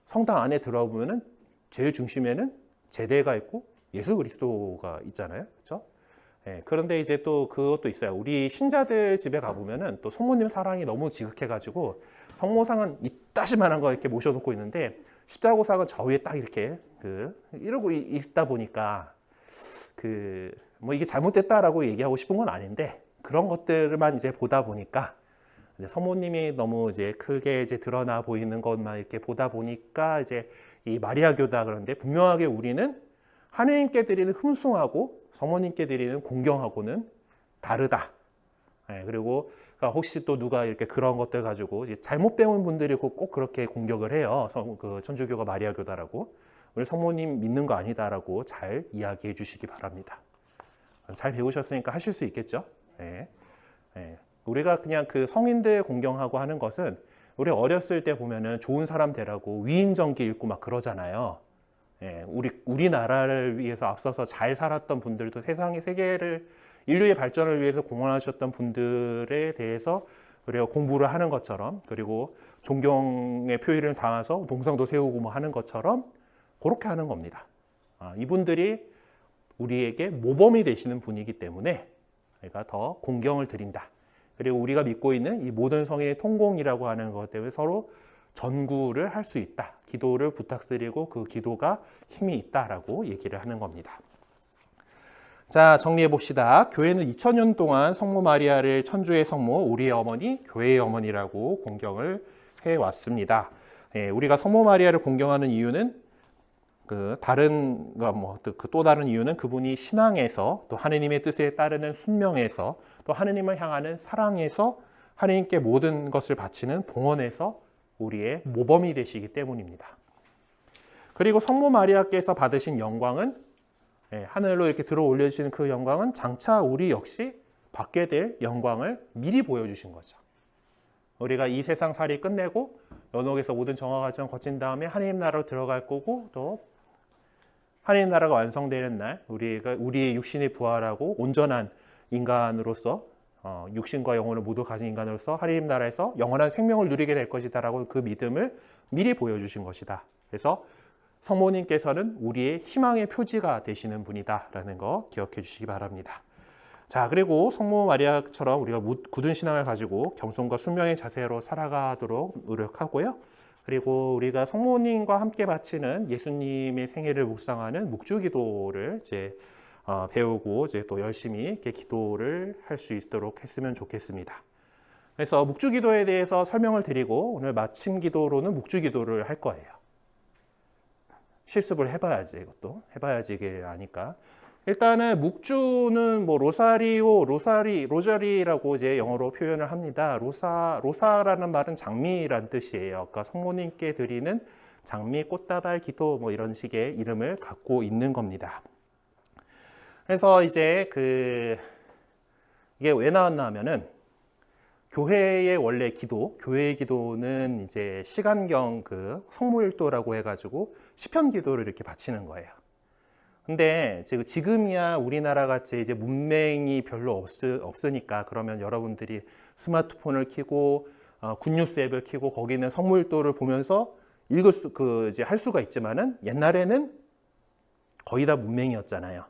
[SPEAKER 1] 성당 안에 들어보면은 제일 중심에는 제대가 있고 예수 그리스도가 있잖아요, 그렇죠? 그런데 이제 또 그것도 있어요. 우리 신자들 집에 가보면은 또 성모님 사랑이 너무 지극해가지고 성모상은 이따시만한 거 이렇게 모셔놓고 있는데, 십자고상은 저 위에 딱 이렇게 이러고 있다 보니까 뭐 이게 잘못됐다라고 얘기하고 싶은 건 아닌데, 그런 것들만 이제 보다 보니까 이제 성모님이 너무 이제 크게 이제 드러나 보이는 것만 이렇게 보다 보니까 이제 이 마리아교다. 그런데 분명하게 우리는 하느님께 드리는 흠숭하고 성모님께 드리는 공경하고는 다르다. 그리고 혹시 또 누가 이렇게 그런 것들 가지고 이제 잘못 배운 분들이 꼭 그렇게 공격을 해요. 천주교가 마리아교다라고. 우리 성모님 믿는 거 아니다라고 잘 이야기해 주시기 바랍니다. 잘 배우셨으니까 하실 수 있겠죠? 우리가 그냥 성인들 공경하고 하는 것은, 우리 어렸을 때 보면은 좋은 사람 되라고 위인전기 읽고 막 그러잖아요. 우리나라를 위해서 앞서서 잘 살았던 분들도 세계를, 인류의 발전을 위해서 공헌하셨던 분들에 대해서 우리가 공부를 하는 것처럼, 그리고 존경의 표현을 담아서 동상도 세우고 뭐 하는 것처럼 그렇게 하는 겁니다. 이분들이 우리에게 모범이 되시는 분이기 때문에 우리가 더 공경을 드린다. 그리고 우리가 믿고 있는 이 모든 성인의 통공이라고 하는 것 때문에 서로 전구를 할 수 있다. 기도를 부탁드리고 그 기도가 힘이 있다라고 얘기를 하는 겁니다. 자, 정리해 봅시다. 교회는 2000년 동안 성모 마리아를 천주의 성모, 우리의 어머니, 교회의 어머니라고 공경을 해왔습니다. 우리가 성모 마리아를 공경하는 이유는 그 다른 그 또 다른 이유는 그분이 신앙에서 또 하느님의 뜻에 따르는 순명에서 또 하느님을 향하는 사랑에서 하느님께 모든 것을 바치는 봉헌에서 우리의 모범이 되시기 때문입니다. 그리고 성모 마리아께서 받으신 영광은 하늘로 이렇게 들어 올려주시는 그 영광은 장차 우리 역시 받게 될 영광을 미리 보여주신 거죠. 우리가 이 세상 살이 끝내고 연옥에서 모든 정화 과정 거친 다음에 하느님 나라로 들어갈 거고 또 하느님 나라가 완성되는 날 우리의 육신이 부활하고 온전한 인간으로서 육신과 영혼을 모두 가진 인간으로서 하느님 나라에서 영원한 생명을 누리게 될 것이다라고 그 믿음을 미리 보여주신 것이다. 그래서 성모님께서는 우리의 희망의 표지가 되시는 분이다라는 거 기억해 주시기 바랍니다. 자, 그리고 성모 마리아처럼 우리가 굳은 신앙을 가지고 겸손과 순명의 자세로 살아가도록 노력하고요. 그리고 우리가 성모님과 함께 바치는 예수님의 생애를 묵상하는 묵주기도를 이제 배우고 이제 또 열심히 이렇게 기도를 할 수 있도록 했으면 좋겠습니다. 그래서 묵주기도에 대해서 설명을 드리고 오늘 마침 기도로는 묵주기도를 할 거예요. 실습을 해봐야지 이것도 해봐야지 이게 아니까. 일단은 묵주는 뭐 로자리라고 이제 영어로 표현을 합니다. 로사라는 말은 장미란 뜻이에요. 그러니까 성모님께 드리는 장미, 꽃다발, 기도 뭐 이런 식의 이름을 갖고 있는 겁니다. 그래서 이제 이게 왜 나왔나 하면은 교회의 원래 교회의 기도는 이제 시간경 성모일도라고 해가지고 시편 기도를 이렇게 바치는 거예요. 근데 지금이야 우리나라 같이 이제 문맹이 별로 없으니까 그러면 여러분들이 스마트폰을 켜고 굿뉴스 앱을 켜고 거기는 성모일도를 보면서 이제 할 수가 있지만은 옛날에는 거의 다 문맹이었잖아요.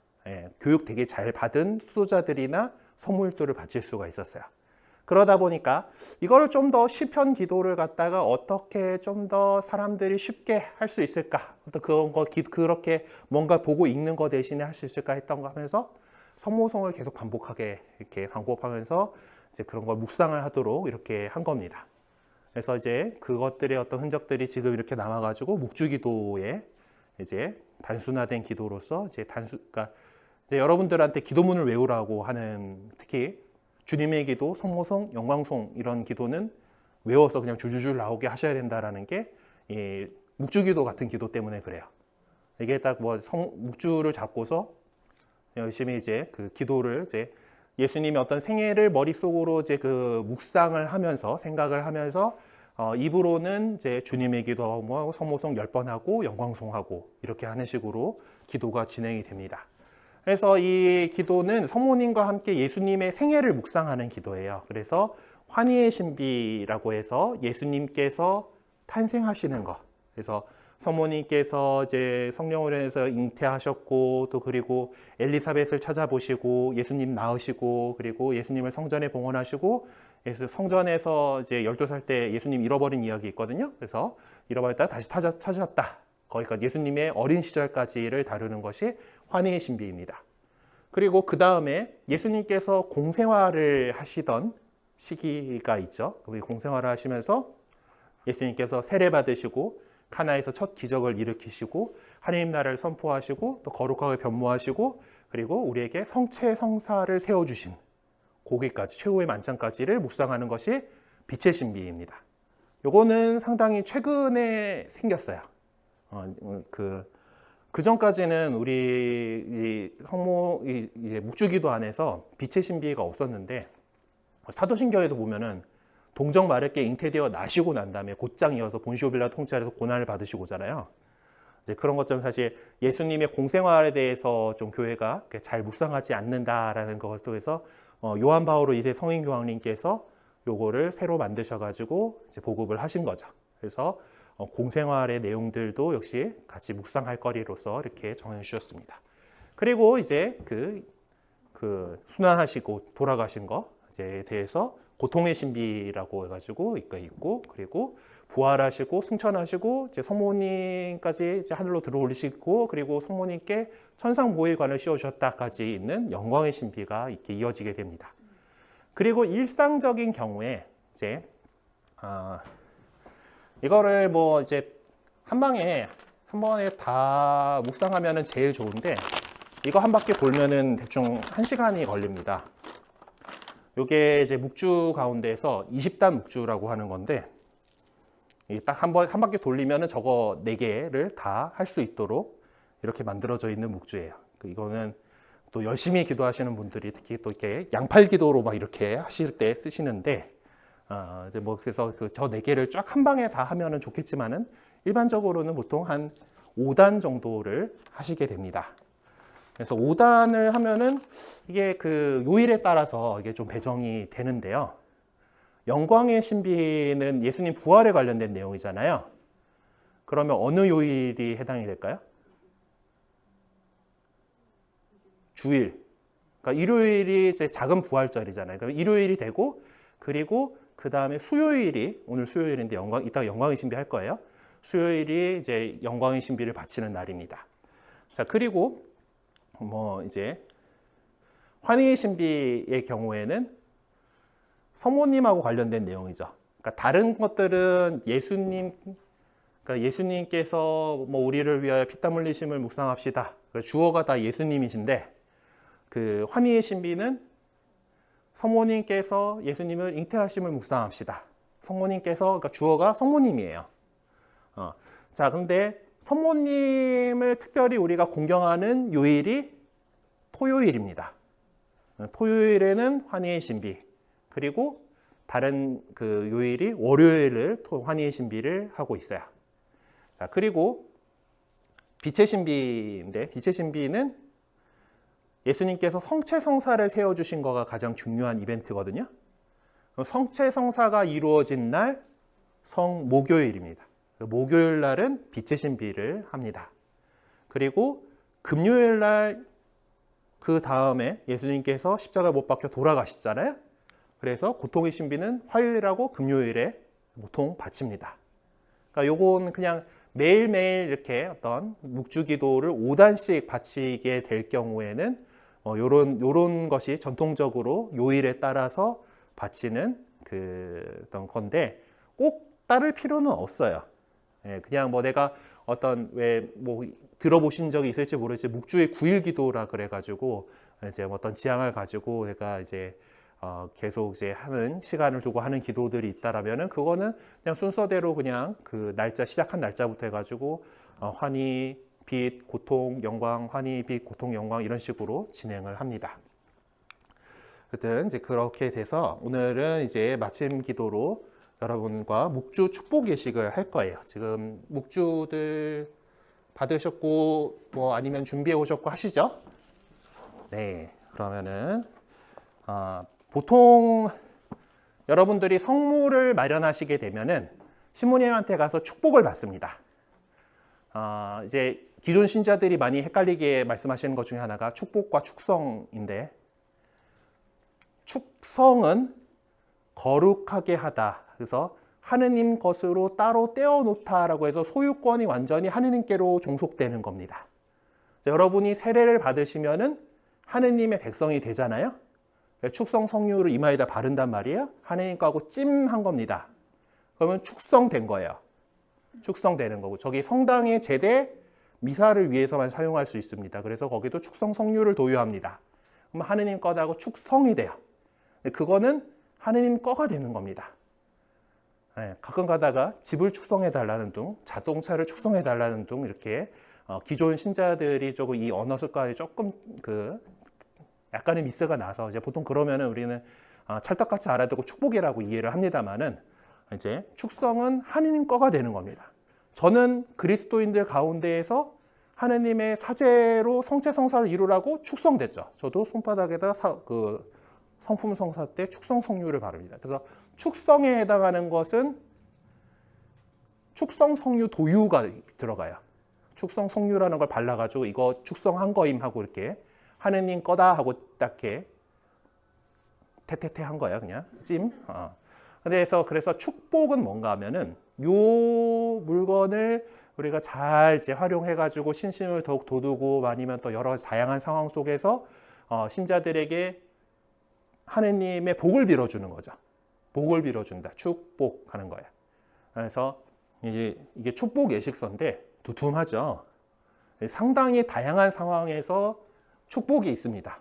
[SPEAKER 1] 교육 되게 잘 받은 수도자들이나 성모일도를 바칠 수가 있었어요. 그러다 보니까 이거를 좀 더 시편 기도를 갖다가 어떻게 좀 더 사람들이 쉽게 할 수 있을까? 그렇게 뭔가 보고 읽는 거 대신에 할 수 있을까 했던 거 하면서 성모성을 계속 반복하면서 이제 그런 걸 묵상을 하도록 이렇게 한 겁니다. 그래서 이제 그것들의 어떤 흔적들이 지금 이렇게 남아가지고 묵주기도에 이제 단순화된 기도로서 그러니까 이제 여러분들한테 기도문을 외우라고 하는 특히 주님의 기도, 성모송, 영광송 이런 기도는 외워서 그냥 줄줄줄 나오게 하셔야 된다라는 게 묵주기도 같은 기도 때문에 그래요. 이게 딱 묵주를 잡고서 열심히 이제 그 기도를 이제 예수님의 어떤 생애를 머릿속으로 이제 묵상을 하면서 생각을 하면서 입으로는 이제 주님의 기도, 성모송 10번 하고 영광송 하고 이렇게 하는 식으로 기도가 진행이 됩니다. 그래서 이 기도는 성모님과 함께 예수님의 생애를 묵상하는 기도예요. 그래서 환희의 신비라고 해서 예수님께서 탄생하시는 것. 그래서 성모님께서 이제 성령으로 인해서 잉태하셨고 또 그리고 엘리사벳을 찾아보시고 예수님 낳으시고 그리고 예수님을 성전에 봉헌하시고 성전에서 이제 12살 때 예수님 잃어버린 이야기 있거든요. 그래서 잃어버렸다가 다시 찾으셨다. 거기까지 예수님의 어린 시절까지를 다루는 것이 환희의 신비입니다. 그리고 그 다음에 예수님께서 공생활을 하시던 시기가 있죠. 공생활을 하시면서 예수님께서 세례 받으시고 카나에서 첫 기적을 일으키시고 하나님 나라를 선포하시고 또 거룩하게 변모하시고 그리고 우리에게 성체 성사를 세워주신 거기까지 최후의 만찬까지를 묵상하는 것이 빛의 신비입니다. 요거는 상당히 최근에 생겼어요. 그 전까지는 우리 묵주기도 안에서 빛의 신비가 없었는데 사도신경에도 보면은 동정 마르께 잉태되어 나시고 난 다음에 곧장 이어서 본시오 빌라 통치하에서 고난을 받으시고잖아요. 이제 그런 것처럼 사실 예수님의 공생활에 대해서 좀 교회가 잘 묵상하지 않는다라는 것을 통해서 요한 바오로 2세 성인 교황님께서 요거를 새로 만드셔가지고 이제 보급을 하신 거죠. 그래서 공생활의 내용들도 역시 같이 묵상할 거리로서 이렇게 정해 주셨습니다. 그리고 이제 그 순환하시고 돌아가신 것에 대해서 고통의 신비라고 해가지고 있고 그리고 부활하시고 승천하시고 이제 성모님까지 이제 하늘로 들어올리시고 그리고 성모님께 천상 보혜관을 씌워주셨다까지 있는 영광의 신비가 이렇게 이어지게 됩니다. 그리고 일상적인 경우에 이제 이거를 이제 한 방에 한 번에 다 묵상하면 제일 좋은데 이거 한 바퀴 돌면은 대충 1시간이 걸립니다. 이게 이제 묵주 가운데에서 20단 묵주라고 하는 건데 딱 한 바퀴 돌리면은 저거 4개를 다 할 수 있도록 이렇게 만들어져 있는 묵주예요. 이거는 또 열심히 기도하시는 분들이 특히 또 이렇게 양팔 기도로 막 이렇게 하실 때 쓰시는데 이제 뭐 그래서 저 4개를 쫙 한 방에 다 하면은 좋겠지만은 일반적으로는 보통 한 5단 정도를 하시게 됩니다. 그래서 5단을 하면은 이게 그 요일에 따라서 이게 좀 배정이 되는데요. 영광의 신비는 예수님 부활에 관련된 내용이잖아요. 그러면 어느 요일이 해당이 될까요? 주일. 그러니까 일요일이 이제 작은 부활절이잖아요. 그럼 일요일이 되고 그리고 그 다음에 수요일이 오늘 수요일인데 이따가 영광의 신비 할 거예요. 수요일이 이제 영광의 신비를 바치는 날입니다. 자, 그리고 뭐 이제 환희의 신비의 경우에는 성모님하고 관련된 내용이죠. 그러니까 다른 것들은 그러니까 예수님께서 뭐 우리를 위하여 피땀 흘리심을 묵상합시다. 주어가 다 예수님이신데 그 환희의 신비는 성모님께서 예수님을 잉태하심을 묵상합시다. 성모님께서 그러니까 주어가 성모님이에요. 자, 근데 성모님을 특별히 우리가 공경하는 요일이 토요일입니다. 토요일에는 환희의 신비, 그리고 다른 그 요일이 월요일을 환희의 신비를 하고 있어요. 자, 그리고 빛의 신비인데 빛의 신비는 예수님께서 성체성사를 세워주신 거가 가장 중요한 이벤트거든요. 성체성사가 이루어진 날 성목요일입니다. 목요일 날은 빛의 신비를 합니다. 그리고 금요일 날 그 다음에 예수님께서 십자가에 못 박혀 돌아가셨잖아요. 그래서 고통의 신비는 화요일하고 금요일에 보통 바칩니다. 그러니까 요건 그냥 매일매일 이렇게 어떤 묵주기도를 5단씩 바치게 될 경우에는 요런 것이 전통적으로 요일에 따라서 바치는 어떤 건데 꼭 따를 필요는 없어요. 그냥 뭐 내가 어떤 뭐 들어보신 적이 있을지 모르겠지 묵주의 9일 기도라 그래가지고 이제 어떤 지향을 가지고 내가 이제 계속 이제 하는 시간을 두고 하는 기도들이 있다라면은 그거는 그냥 순서대로 그냥 그 날짜 시작한 날짜부터 해가지고 환희, 빛, 고통, 영광, 환희, 빛, 고통, 영광 이런 식으로 진행을 합니다. 하여튼 이제 그렇게 돼서 오늘은 이제 마침 기도로 여러분과 묵주 축복 예식을 할 거예요. 지금 묵주들 받으셨고 뭐 아니면 준비해 오셨고 하시죠? 네, 그러면은 보통 여러분들이 성물을 마련하시게 되면은 신부님한테 가서 축복을 받습니다. 이제 기존 신자들이 많이 헷갈리게 말씀하시는 것 중에 하나가 축복과 축성인데 축성은 거룩하게 하다. 그래서 하느님 것으로 따로 떼어놓다라고 해서 소유권이 완전히 하느님께로 종속되는 겁니다. 여러분이 세례를 받으시면은 하느님의 백성이 되잖아요. 축성 성유를 이마에다 바른단 말이에요. 하느님 거하고 찜한 겁니다. 그러면 축성된 거예요. 축성되는 거고 저기 성당의 제대 미사를 위해서만 사용할 수 있습니다. 그래서 거기도 축성 성유를 도유합니다. 그럼 하느님 거하고 축성이 돼요. 그거는 하느님 거가 되는 겁니다. 가끔 가다가 집을 축성해 달라는 둥, 자동차를 축성해 달라는 둥 이렇게 기존 신자들이 조금 이 언어 습관이 조금 약간의 미스가 나서 이제 보통 그러면은 우리는 찰떡같이 알아듣고 축복이라고 이해를 합니다만은 이제 축성은 하느님 거가 되는 겁니다. 저는 그리스도인들 가운데에서 하느님의 사제로 성체성사를 이루라고 축성됐죠. 저도 손바닥에다 성품 성사 때 축성 성유를 바릅니다. 그래서 축성에 해당하는 것은 축성 성유 도유가 들어가요. 축성 성유라는 걸 발라가지고 이거 축성한 거임 하고 이렇게 하느님 거다 하고 딱 이렇게 태태태 한 거예요, 그냥 찜. 그래서 축복은 뭔가 하면은 요 물건을 우리가 잘 이제 활용해가지고 신심을 더욱 돋우고 아니면 또 여러 다양한 상황 속에서 신자들에게 하느님의 복을 빌어주는 거죠. 복을 빌어준다. 축복하는 거예요. 그래서 이게 축복 예식서인데 두툼하죠. 상당히 다양한 상황에서 축복이 있습니다.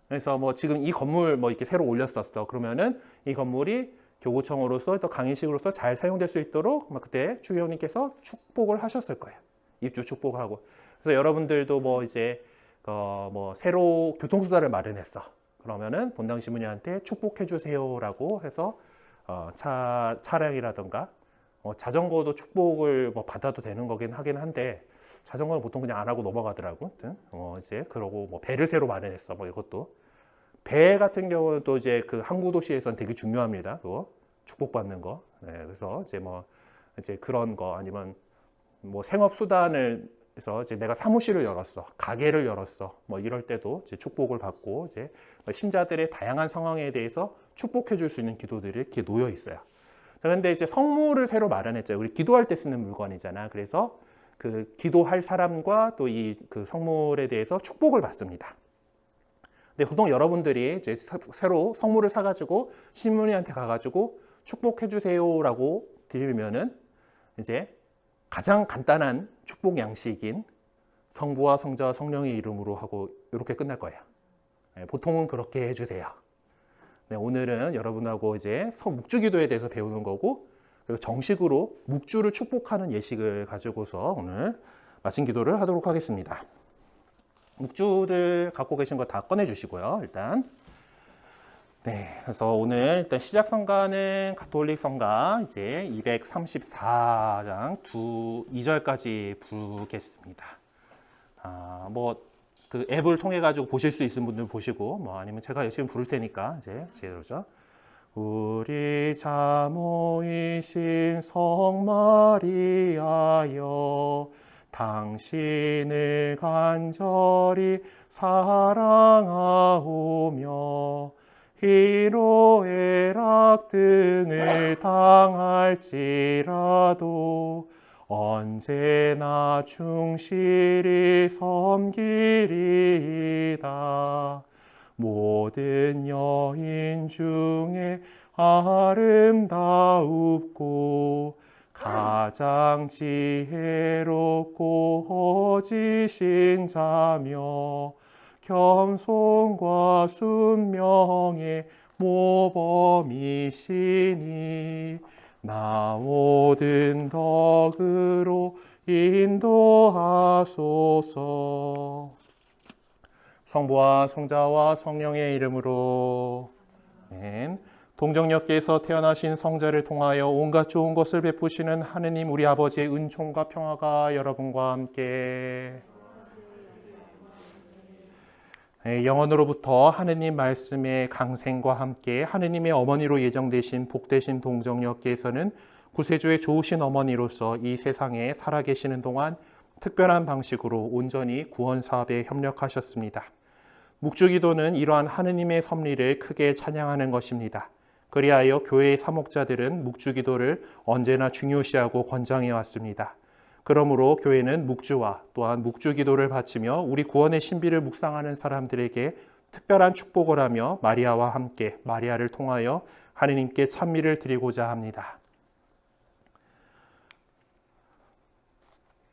[SPEAKER 1] 그래서 뭐 지금 이 건물 뭐 이렇게 새로 올렸었어. 그러면은 이 건물이 교구청으로서 또 강의식으로서 잘 사용될 수 있도록 막 그때 주교님께서 축복을 하셨을 거예요. 입주 축복하고. 그래서 여러분들도 뭐 이제 뭐 새로 교통수단을 마련했어. 그러면은 본당 시민한테 축복해 주세요라고 해서 차량이라든가 자전거도 축복을 뭐 받아도 되는 거긴 하긴 한데 자전거는 보통 그냥 안 하고 넘어가더라고. 이제 그러고 뭐 배를 새로 마련했어. 뭐 이것도 배 같은 경우는 또 이제 그 항구 도시에서는 되게 중요합니다. 그거 축복받는 거. 네, 그래서 이제 뭐 이제 그런 거 아니면 뭐 생업 수단을 해서 이제 내가 사무실을 열었어, 가게를 열었어, 뭐 이럴 때도 이제 축복을 받고 이제 신자들의 다양한 상황에 대해서 축복해 줄 수 있는 기도들이 이렇게 놓여 있어요. 자, 근데 이제 성물을 새로 마련했죠. 우리 기도할 때 쓰는 물건이잖아. 그래서 그 기도할 사람과 또 이 그 성물에 대해서 축복을 받습니다. 근데 보통 여러분들이 이제 새로 성물을 사가지고 신부님한테 가가지고 축복해 주세요라고 드리면은 이제 가장 간단한 축복 양식인 성부와 성자와 성령의 이름으로 하고 이렇게 끝날 거예요. 네, 보통은 그렇게 해주세요. 네, 오늘은 여러분하고 이제 묵주기도에 대해서 배우는 거고, 그래서 정식으로 묵주를 축복하는 예식을 가지고서 오늘 마친 기도를 하도록 하겠습니다. 묵주들 갖고 계신 거 다 꺼내 주시고요. 일단 네, 그래서 오늘 일단 시작 성가는 가톨릭 성가 이제 234장 2절까지 부르겠습니다. 뭐 그 앱을 통해 가지고 보실 수 있는 분들 보시고 뭐 아니면 제가 열심히 부를 테니까 이제 제대로죠. 우리 자모이신 성마리아여 당신을 간절히 사랑하오며 희로애락 등을 당할지라도 언제나 충실히 섬기리이다. 모든 여인 중에 아름다웁고 가장 지혜롭고 거지신 자며 겸손과 순명의 모범이시니 나 모든 덕으로 인도하소서. 성부와 성자와 성령의 이름으로 아멘. 동정녀께서 태어나신 성자를 통하여 온갖 좋은 것을 베푸시는 하느님 우리 아버지의 은총과 평화가 여러분과 함께 영원으로부터 하느님 말씀의 강생과 함께 하느님의 어머니로 예정되신 복되신 동정녀께서는 구세주의 좋으신 어머니로서 이 세상에 살아계시는 동안 특별한 방식으로 온전히 구원 사업에 협력하셨습니다. 묵주기도는 이러한 하느님의 섭리를 크게 찬양하는 것입니다. 그리하여 교회의 사목자들은 묵주기도를 언제나 중요시하고 권장해 왔습니다. 그러므로 교회는 묵주와 또한 묵주기도를 바치며 우리 구원의 신비를 묵상하는 사람들에게 특별한 축복을 하며 마리아와 함께 마리아를 통하여 하느님께 찬미를 드리고자 합니다.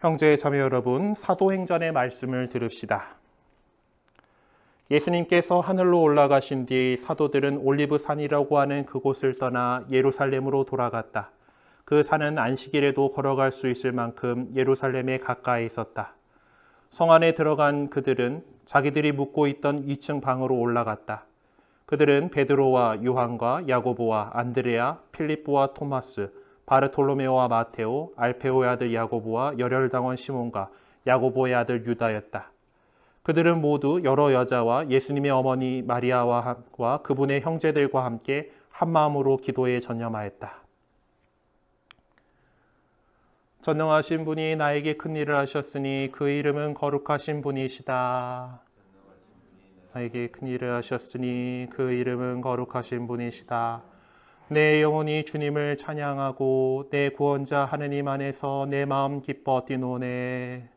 [SPEAKER 1] 형제 자매 여러분, 사도행전의 말씀을 들읍시다. 예수님께서 하늘로 올라가신 뒤 사도들은 올리브산이라고 하는 그곳을 떠나 예루살렘으로 돌아갔다. 그 산은 안식일에도 걸어갈 수 있을 만큼 예루살렘에 가까이 있었다. 성 안에 들어간 그들은 자기들이 묵고 있던 2층 방으로 올라갔다. 그들은 베드로와 요한과 야고보와 안드레아, 필립보와 토마스, 바르톨로메오와 마테오, 알페오의 아들 야고보와 열혈당원 시몬과 야고보의 아들 유다였다. 그들은 모두 여러 여자와 예수님의 어머니 마리아와 그분의 형제들과 함께 한마음으로 기도에 전념하였다. 전능하신 분이 나에게 큰 일을 하셨으니 그 이름은 거룩하신 분이시다. 나에게 큰 일을 하셨으니 그 이름은 거룩하신 분이시다. 내 영혼이 주님을 찬양하고 내 구원자 하느님 안에서 내 마음 기뻐 뛰노네.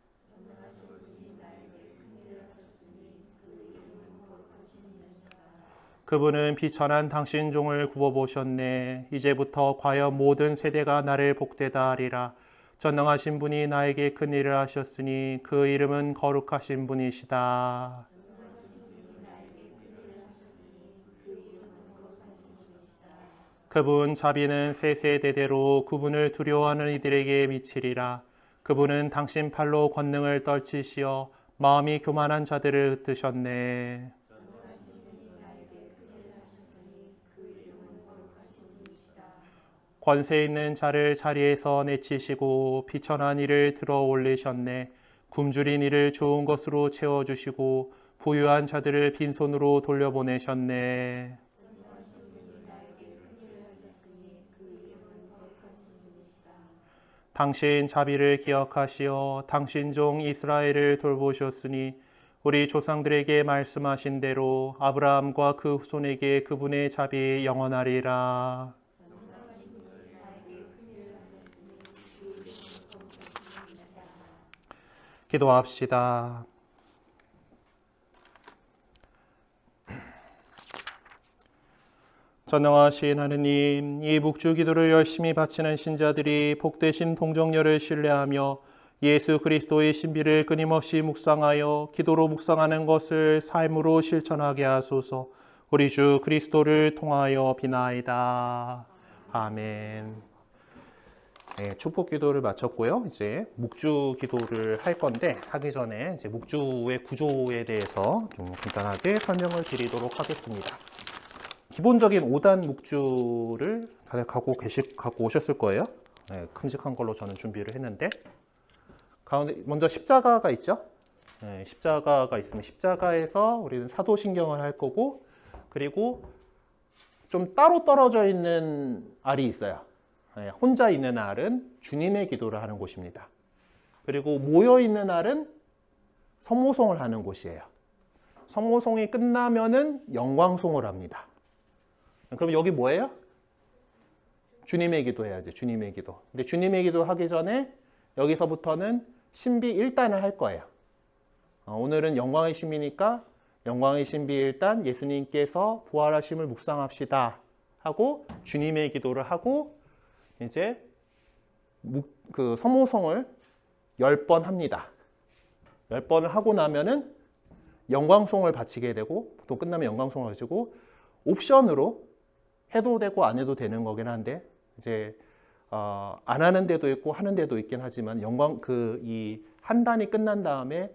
[SPEAKER 1] 그분은 비천한 당신 종을 굽어보셨네. 이제부터 과연 모든 세대가 나를 복되다 하리라. 전능하신 분이 나에게 큰 일을 하셨으니 그 이름은 거룩하신 분이시다. 그분 자비는 세세대대로 그분을 두려워하는 이들에게 미치리라. 그분은 당신 팔로 권능을 떨치시어 마음이 교만한 자들을 흩으셨네. 권세 있는 자를 자리에서 내치시고 비천한 이를 들어 올리셨네. 굶주린 이를 좋은 것으로 채워주시고 부유한 자들을 빈손으로 돌려보내셨네. 당신 자비를 기억하시어 당신 종 이스라엘을 돌보셨으니 우리 조상들에게 말씀하신 대로 아브라함과 그 후손에게 그분의 자비 영원하리라. 기도합시다. 전능하신 하느님, 이 묵주 기도를 열심히 바치는 신자들이 복되신 동정녀를 신뢰하며 예수 그리스도의 신비를 끊임없이 묵상하여 기도로 묵상하는 것을 삶으로 실천하게 하소서. 우리 주 그리스도를 통하여 비나이다. 아멘. 네, 축복 기도를 마쳤고요. 이제 묵주 기도를 할 건데 하기 전에 이제 묵주의 구조에 대해서 좀 간단하게 설명을 드리도록 하겠습니다. 기본적인 5단 묵주를 다들 갖고 오셨을 거예요. 네, 큼직한 걸로 저는 준비를 했는데 가운데 먼저 십자가가 있죠. 네, 십자가가 있으면 십자가에서 우리는 사도신경을 할 거고, 그리고 좀 따로 떨어져 있는 알이 있어요. 네, 혼자 있는 알은 주님의 기도를 하는 곳입니다. 그리고 모여 있는 알은 성모송을 하는 곳이에요. 성모송이 끝나면은 영광송을 합니다. 그럼 여기 뭐예요? 주님의 기도 해야죠. 주님의 기도. 근데 주님의 기도 하기 전에 여기서부터는 신비 1단을 할 거예요. 오늘은 영광의 신비니까 영광의 신비 1단 예수님께서 부활하심을 묵상합시다 하고 주님의 기도를 하고 이제 그 성모송을 10번 합니다. 10번을 하고 나면은 영광송을 바치게 되고, 보통 끝나면 영광송을 바치고 옵션으로 해도 되고 안 해도 되는 거긴 한데 이제 안 하는 데도 있고 하는 데도 있긴 하지만 이 한 단이 끝난 다음에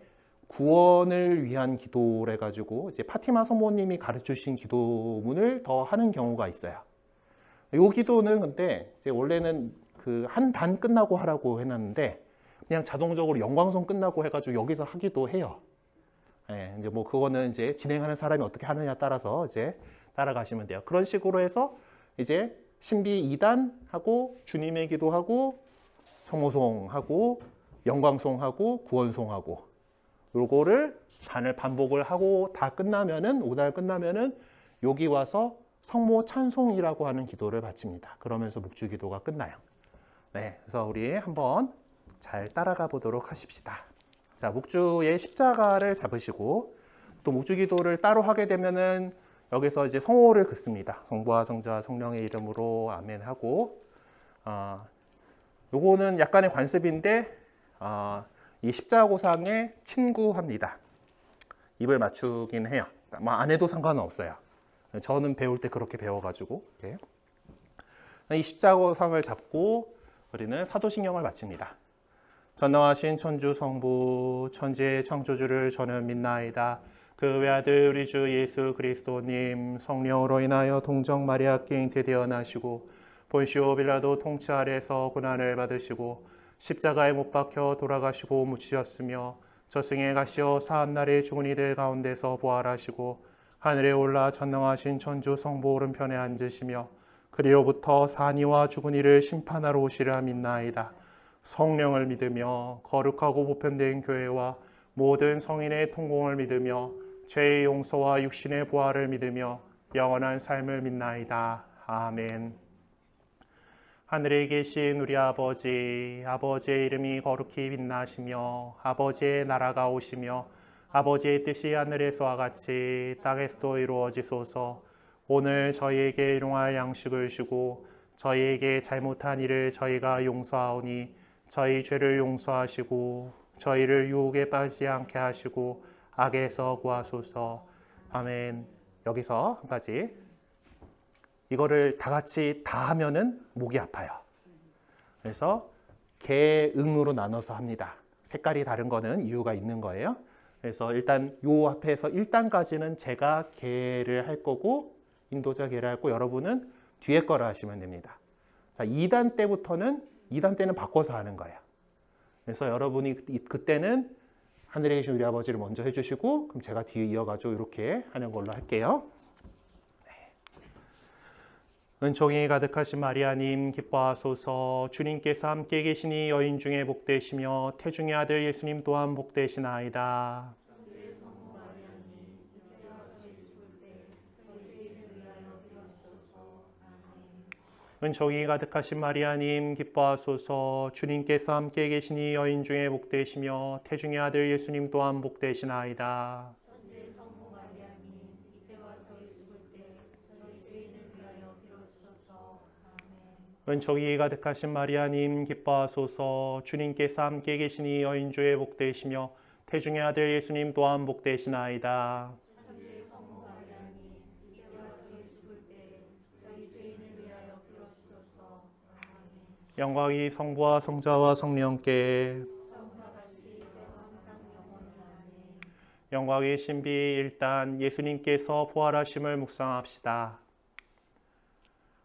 [SPEAKER 1] 구원을 위한 기도를 해가지고 이제 파티마 성모님이 가르쳐 주신 기도문을 더 하는 경우가 있어요. 이 기도는 근데 이제 원래는 그 한 단 끝나고 하라고 해놨는데 그냥 자동적으로 영광송 끝나고 해가지고 여기서 하기도 해요. 예, 이제 뭐 그거는 이제 진행하는 사람이 어떻게 하느냐 따라서 이제 따라가시면 돼요. 그런 식으로 해서 이제 신비 2단 하고 주님의 기도하고 성모송하고 영광송하고 구원송하고 요거를 단을 반복을 하고 다 끝나면은 5단 끝나면은 여기 와서 성모 찬송이라고 하는 기도를 바칩니다. 그러면서 묵주 기도가 끝나요. 네, 그래서 우리 한번 잘 따라가 보도록 하십시다. 자, 묵주의 십자가를 잡으시고 또 묵주 기도를 따로 하게 되면은 여기서 이제 성호를 긋습니다. 성부와 성자 성령의 이름으로 아멘 하고, 요거는 약간의 관습인데 이 십자고상에 친구합니다. 입을 맞추긴 해요. 안 해도 상관은 없어요. 저는 배울 때 그렇게 배워가지고 이렇게. 이 십자고상을 잡고 우리는 사도신경을 마칩니다. 전능하신 천주 성부 천지의 창조주를 저는 믿나이다. 그 외아들 우리 주 예수 그리스도님 성령으로 인하여 동정 마리아께 잉태되어 나시고 본시오 빌라도 통치 아래에서 고난을 받으시고 십자가에 못 박혀 돌아가시고 묻히셨으며 저승에 가시어 사한날에 죽은 이들 가운데서 부활하시고 하늘에 올라 전능하신 천주 성부 오른편에 앉으시며 그리로부터 산이와 죽은 이를 심판하러 오시리라 믿나이다. 성령을 믿으며 거룩하고 보편된 교회와 모든 성인의 통공을 믿으며 죄의 용서와 육신의 부활을 믿으며 영원한 삶을 믿나이다. 아멘. 하늘에 계신 우리 아버지, 아버지의 이름이 거룩히 빛나시며 아버지의 나라가 오시며 아버지의 뜻이 하늘에서와 같이 땅에서도 이루어지소서. 오늘 저희에게 일용할 양식을 주고 저희에게 잘못한 일을 저희가 용서하오니 저희 죄를 용서하시고 저희를 유혹에 빠지지 않게 하시고 악에서 구하소서. 아멘. 여기서 한 가지. 이거를 다 같이 다 하면은 목이 아파요. 그래서 개응으로 나눠서 합니다. 색깔이 다른 거는 이유가 있는 거예요. 그래서 일단 요 앞에서 1단까지는 제가 개를 할 거고 인도자 개를 할 거고 여러분은 뒤에 거를 하시면 됩니다. 자, 2단 때부터는 2단 때는 바꿔서 하는 거예요. 그래서 여러분이 그때는 하늘에 계신 우리 아버지를 먼저 해주시고 그럼 제가 뒤에 이어가지고 이렇게 하는 걸로 할게요. 은총이 가득하신 마리아님 기뻐하소서. 주님께서 함께 계시니 여인 중에 복되시며 태중의 아들 예수님 또한 복되시나이다. 은총이 가득하신 마리아님 기뻐하소서. 주님께서 함께 계시니 여인 중에 복되시며 태중의 아들 예수님 또한 복되시나이다. 은총이 가득하신 마리아님 기뻐하소서. 주님께서 함께 계시니 여인 중에 복되시며 태중의 아들 예수님 또한 복되시나이다. 영광이 성부와 성자와 성령께 영광의 신비. 일단 예수님께서 부활하심을 묵상합시다.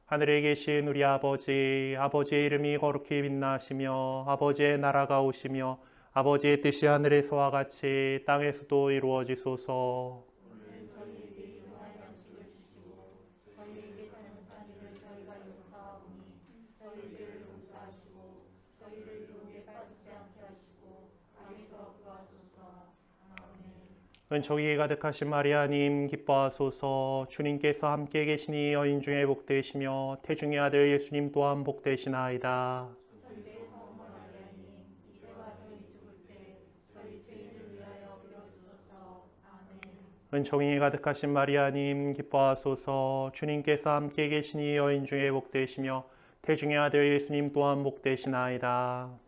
[SPEAKER 1] 하늘에 계신 우리 아버지, 아버지의 이름이 거룩히 빛나시며 아버지의 나라가 오시며 아버지의 뜻이 하늘에서와 같이 땅에서도 이루어지소서. 은총이 가득하신 마리아님 기뻐하소서. 주님께서 함께 계시니 여인 중에 복되시며 태중의 아들 예수님 또한 복되시나이다. 은총이 가득하신 마리아님 기뻐하소서. 주님께서 함께 계시니 여인 중에 복되시며 태중의 아들 예수님 또한 복되시나이다.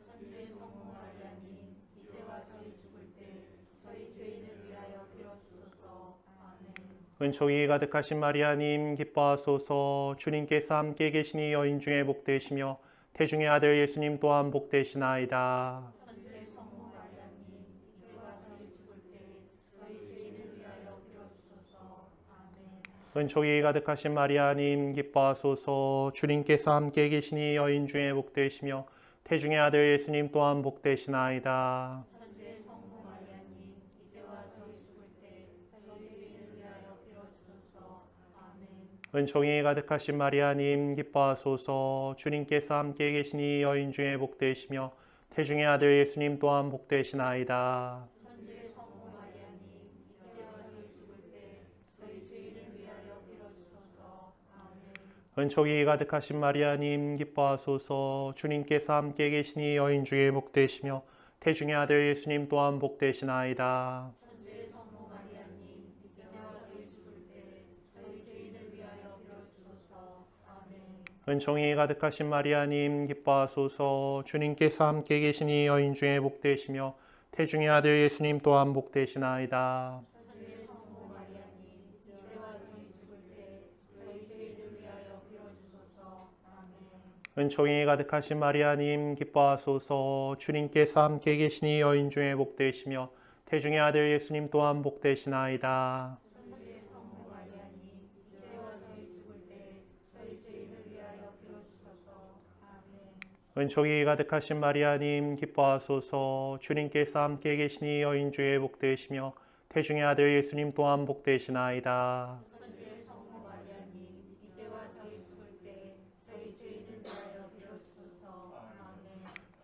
[SPEAKER 1] 은총이 가득하신 마리아님 기뻐하소서. 주님께서 함께 계시니 여인 중에 복되시며 태중의 아들 예수님 또한 복되시나이다. 은총이 가득하신 마리아님 기뻐하소서. 주님께서 함께 계시니 여인 중에 복되시며 태중의 아들 예수님 또한 복되시나이다. 은총이 가득하신 마리아님 기뻐하소서. 주님께서 함께 계시니 여인 중에 복되시며 태중의 아들 예수님 또한 복되시나이다. 은총이 가득하신 마리아님 기뻐하소서. 주님께서 함께 계시니 여인 중에 복되시며 태중의 아들 예수님 또한 복되시나이다. 은총이 가득하신 마리아님 기뻐하소서. 주님께서 함께 계시니 여인 중에 복되시며 태중의 아들 예수님 또한 복되시나이다. 은총이 가득하신 마리아님 기뻐하소서. 주님께서 함께 계시니 여인 중에 복되시며 태중의 아들 예수님 또한 복되시나이다. 은총이 가득하신 마리아님 기뻐하소서. 주님께서 함께 계시니 여인 중에 복되시며 태중의 아들 예수님 또한 복되시나이다.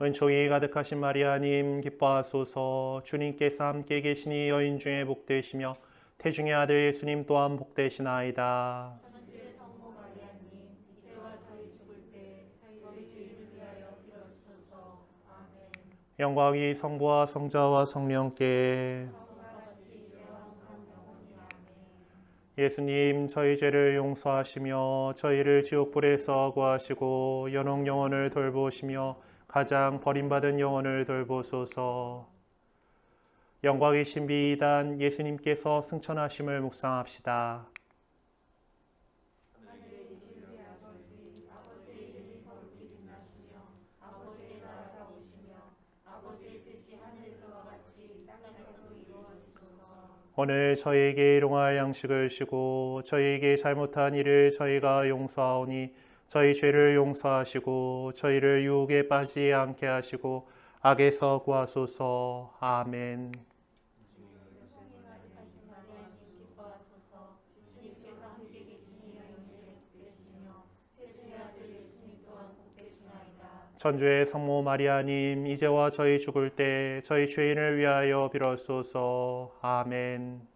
[SPEAKER 1] 은총이 가득하신 마리아님 기뻐하소서. 주님께서 함께 계시니 여인 중에 복되시며 태중의 아들 예수님 또한 복되시나이다. 영광이 성부와 성자와 성령께 예수님 저희 죄를 용서하시며 저희를 지옥불에서 구하시고 연옥 영혼을 돌보시며 가장 버림받은 영혼을 돌보소서. 영광의 신비 2단 예수님께서 승천하심을 묵상합시다. 오늘 저희에게 일용할 양식을 주시고 저희에게 잘못한 일을 저희가 용서하오니 저희 죄를 용서하시고 저희를 유혹에 빠지지 않게 하시고 악에서 구하소서. 아멘. 천주의 성모 마리아님, 이제와 저희 죽을 때 저희 죄인을 위하여 빌어소서. 아멘.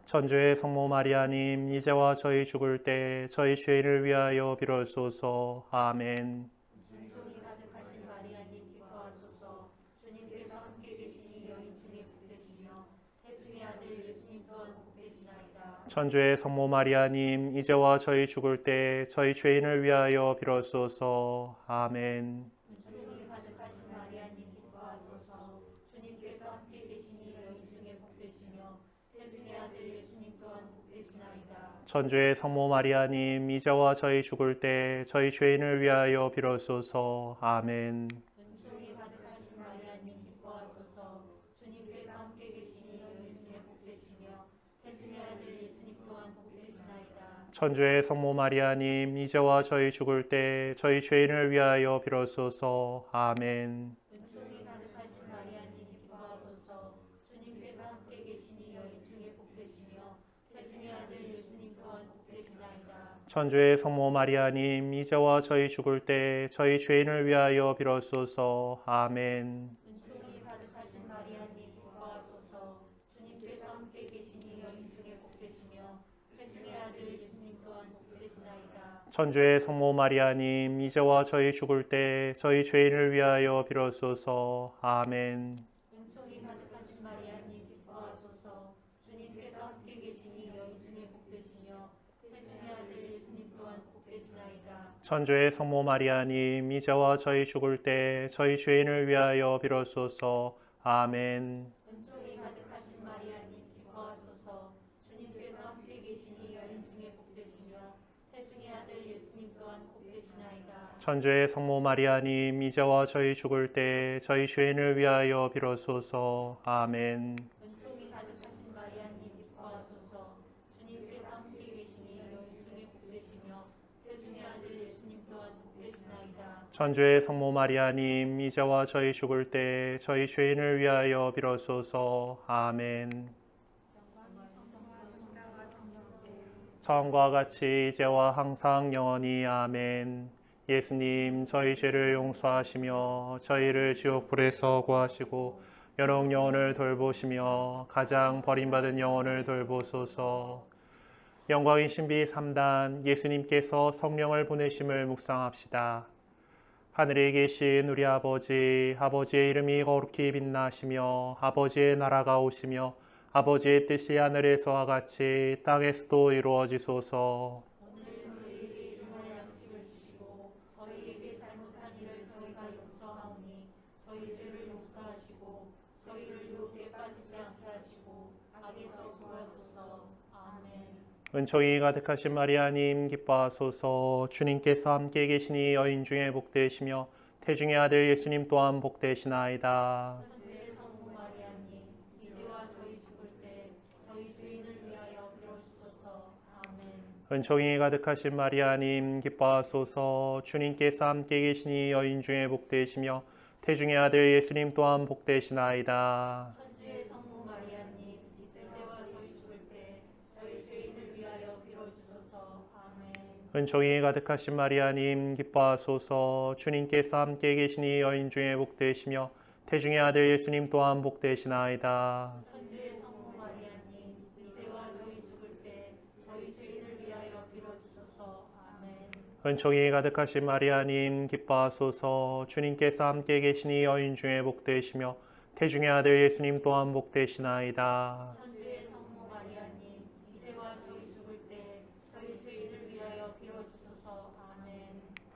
[SPEAKER 1] 천주의 성모 마리아님, 이제와 저희 죽을 때 저희 죄인을 위하여 빌어소서. 아멘. 천주의 성모 마리아님, 이제와 저희 죽을 때 저희 죄인을 위하여 빌어소서. 아멘. 천주의 성모 마리아님, 이제와 저희 죽을 때 저희 죄인을 위하여 빌어소서. 아멘. 천주의 성모 마리아님, 이제와 저희 죽을 때 저희 죄인을 위하여 빌어소서. 아멘. 천주의 성모 마리아님, 이제와 저희 죽을 때 저희 죄인을 위하여 빌어소서. 아멘. 천주의 성모 마리아님, 이제와 저희 죽을 때 저희 죄인을 위하여 빌어소서. 아멘. 천주의 성모 마리아님, 이제와 저희 죽을 때 저희 죄인을 위하여 빌어소서. 아멘. 천주의 성모 마리아님, 이제와 저희 죽을 때 저희 죄인을 위하여 빌어소서. 아멘. 천주의 성모 마리아님, 이제와 저희 죽을 때 저희 죄인을 위하여 빌어소서. 아멘. 처음과 같이 이제와 항상 영원히. 아멘. 예수님, 저희 죄를 용서하시며 저희를 지옥불에서 구하시고 여러 영혼을 돌보시며 가장 버림받은 영혼을 돌보소서. 영광의 신비 3단 예수님께서 성령을 보내심을 묵상합시다. 하늘에 계신 우리 아버지, 아버지의 이름이 거룩히 빛나시며 아버지의 나라가 오시며 아버지의 뜻이 하늘에서와 같이 땅에서도 이루어지소서.
[SPEAKER 2] 오늘 저희에게 일용할 양식을 주시고 저희에게 잘못한 일을 저희가 용서하오니 저희 죄를 용서하시고 저희를 유혹에 빠지지 않게 하시고 악에서 구하소서. 아멘.
[SPEAKER 1] 은총이 가득하신 마리아님 기뻐하소서. 주님께서 함께 계시니 여인 중에 복되시며 태중의 아들 예수님 또한 복되시나이다.
[SPEAKER 2] 천주의 성모 마리아님, 이제와 저희 죽을 때 저희 죄인을 위하여 빌어주소서. 아멘.
[SPEAKER 1] 은총이 가득하신 마리아님 기뻐하소서. 주님께서 함께 계시니 여인 중에 복되시며 태중의 아들 예수님 또한 복되시나이다.
[SPEAKER 2] 천주의 성모 마리아님, 이제와 저희 죽을 때 저희 죄인을 위하여 빌어주소서. 아멘.
[SPEAKER 1] 은총이 가득하신 마리아님 기뻐하소서. 주님께서 함께 계시니 여인 중에 복되시며 태중의 아들 예수님 또한 복되시나이다.
[SPEAKER 2] 천주의 성모 마리아님, 이제와 저희 죽을 때 저희 죄인을 위하여 빌어주소서. 아멘.
[SPEAKER 1] 은총이 가득하신 마리아님 기뻐하소서. 주님께서 함께 계시니 여인 중에 복되시며 태중의 아들 예수님 또한 복되시나이다.
[SPEAKER 2] 천주의 성모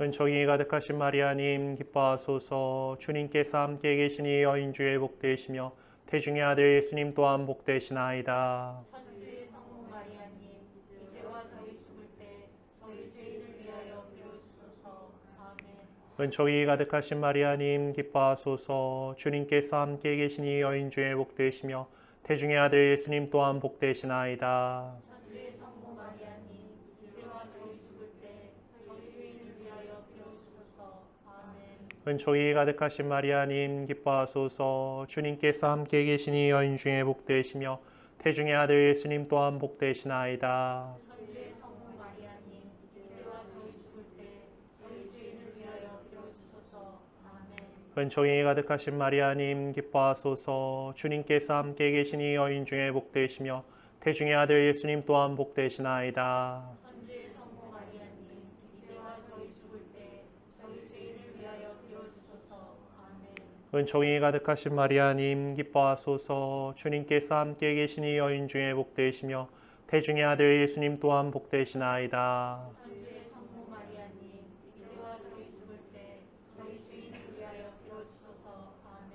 [SPEAKER 1] 은총이 가득하신 마리아님 기뻐하소서. 주님께서 함께 계시니 여인 중에 복되시며 태중의 아들 예수님 또한 복되시나이다.
[SPEAKER 2] 천주의 성모 마리아님, 이제와 저희 죽을 때 저희 죄인을 위하여 빌어주소서. 아멘.
[SPEAKER 1] 은총이 가득하신 마리아님 기뻐하소서. 주님께서 함께 계시니 여인 중에 복되시며 태중의 아들 예수님 또한 복되시나이다.
[SPEAKER 2] 천주의 성모 마리아님, 이제와 저희 죽을 때 저희 죄인을 위하여 빌어주소서. 아멘.
[SPEAKER 1] 은총이 가득하신 마리아님 기뻐하소서. 주님께서 함께 계시니 여인 중에 복되시며 태중의 아들 예수님 또한 복되시나이다.
[SPEAKER 2] 천주의 성모 마리아님, 이제와 저희 죽을 때 저희 죄인을 위하여 빌어주소서. 아멘.
[SPEAKER 1] 은총이 가득하신 마리아님 기뻐하소서. 주님께서 함께 계시니 여인 중에 복되시며 태중의 아들 예수님 또한 복되시나이다.
[SPEAKER 2] 천주의 성모 마리아님, 이제와 저희 죽을 때 저희 죄인을 위하여 빌어주소서. 아멘.
[SPEAKER 1] 은총이 가득하신 마리아님 기뻐하소서. 주님께서 함께 계시니 여인 중에 복되시며 태중의 아들 예수님 또한 복되시나이다.
[SPEAKER 2] 천주의 성모 마리아님, 이제와 저희 죽을 때 저희 죄인을 위하여 빌어주소서. 아멘.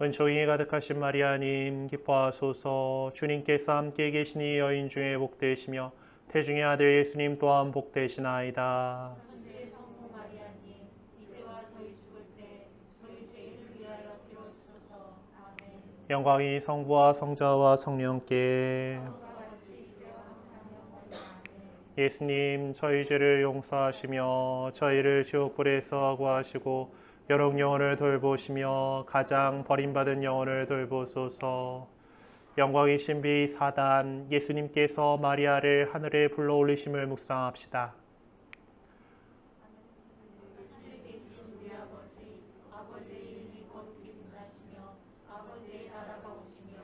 [SPEAKER 1] 은총이 가득하신 마리아님 기뻐하소서. 주님께서 함께 계시니 여인 중에 복되시며 태중의 아들 예수님 또한 복되시나이다.
[SPEAKER 2] 천주의 성모 마리아님, 이제와 저희 죽을 때 저희 죄인을 위하여 빌어주소서. 아멘.
[SPEAKER 1] 영광이 성부와 성자와 성령께.
[SPEAKER 2] 성과 같이 이제와 항상 영원히. 아멘.
[SPEAKER 1] 예수님 저희 죄를 용서하시며 저희를 지옥불에서 구하시고 여러 영혼을 돌보시며 가장 버림받은 영혼을 돌보소서. 영광의 신비 4단 예수님께서 마리아를 하늘에 불러올리심을 묵상합시다.
[SPEAKER 2] 하늘에 계신 우리 아버지, 아버지의 이름이 거룩히 빛나시며 아버지의 나라가 오시며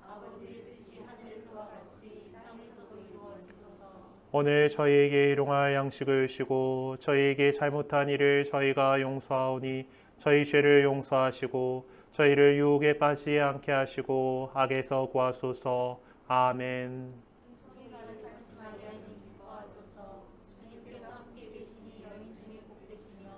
[SPEAKER 2] 아버지의 뜻이 하늘에서와 같이 땅에서도 이루어지소서.
[SPEAKER 1] 오늘 저희에게 일용할 양식을 주시고 저희에게 잘못한 일을 저희가 용서하오니 저희 죄를 용서하시고 저희를 유혹에 빠지지 않게 하시고 악에서 구하소서. 아멘.
[SPEAKER 2] 은총이 가득하신 마리아님 기뻐하소서. 주님께서 함께 계시니 여인 중에 복되시며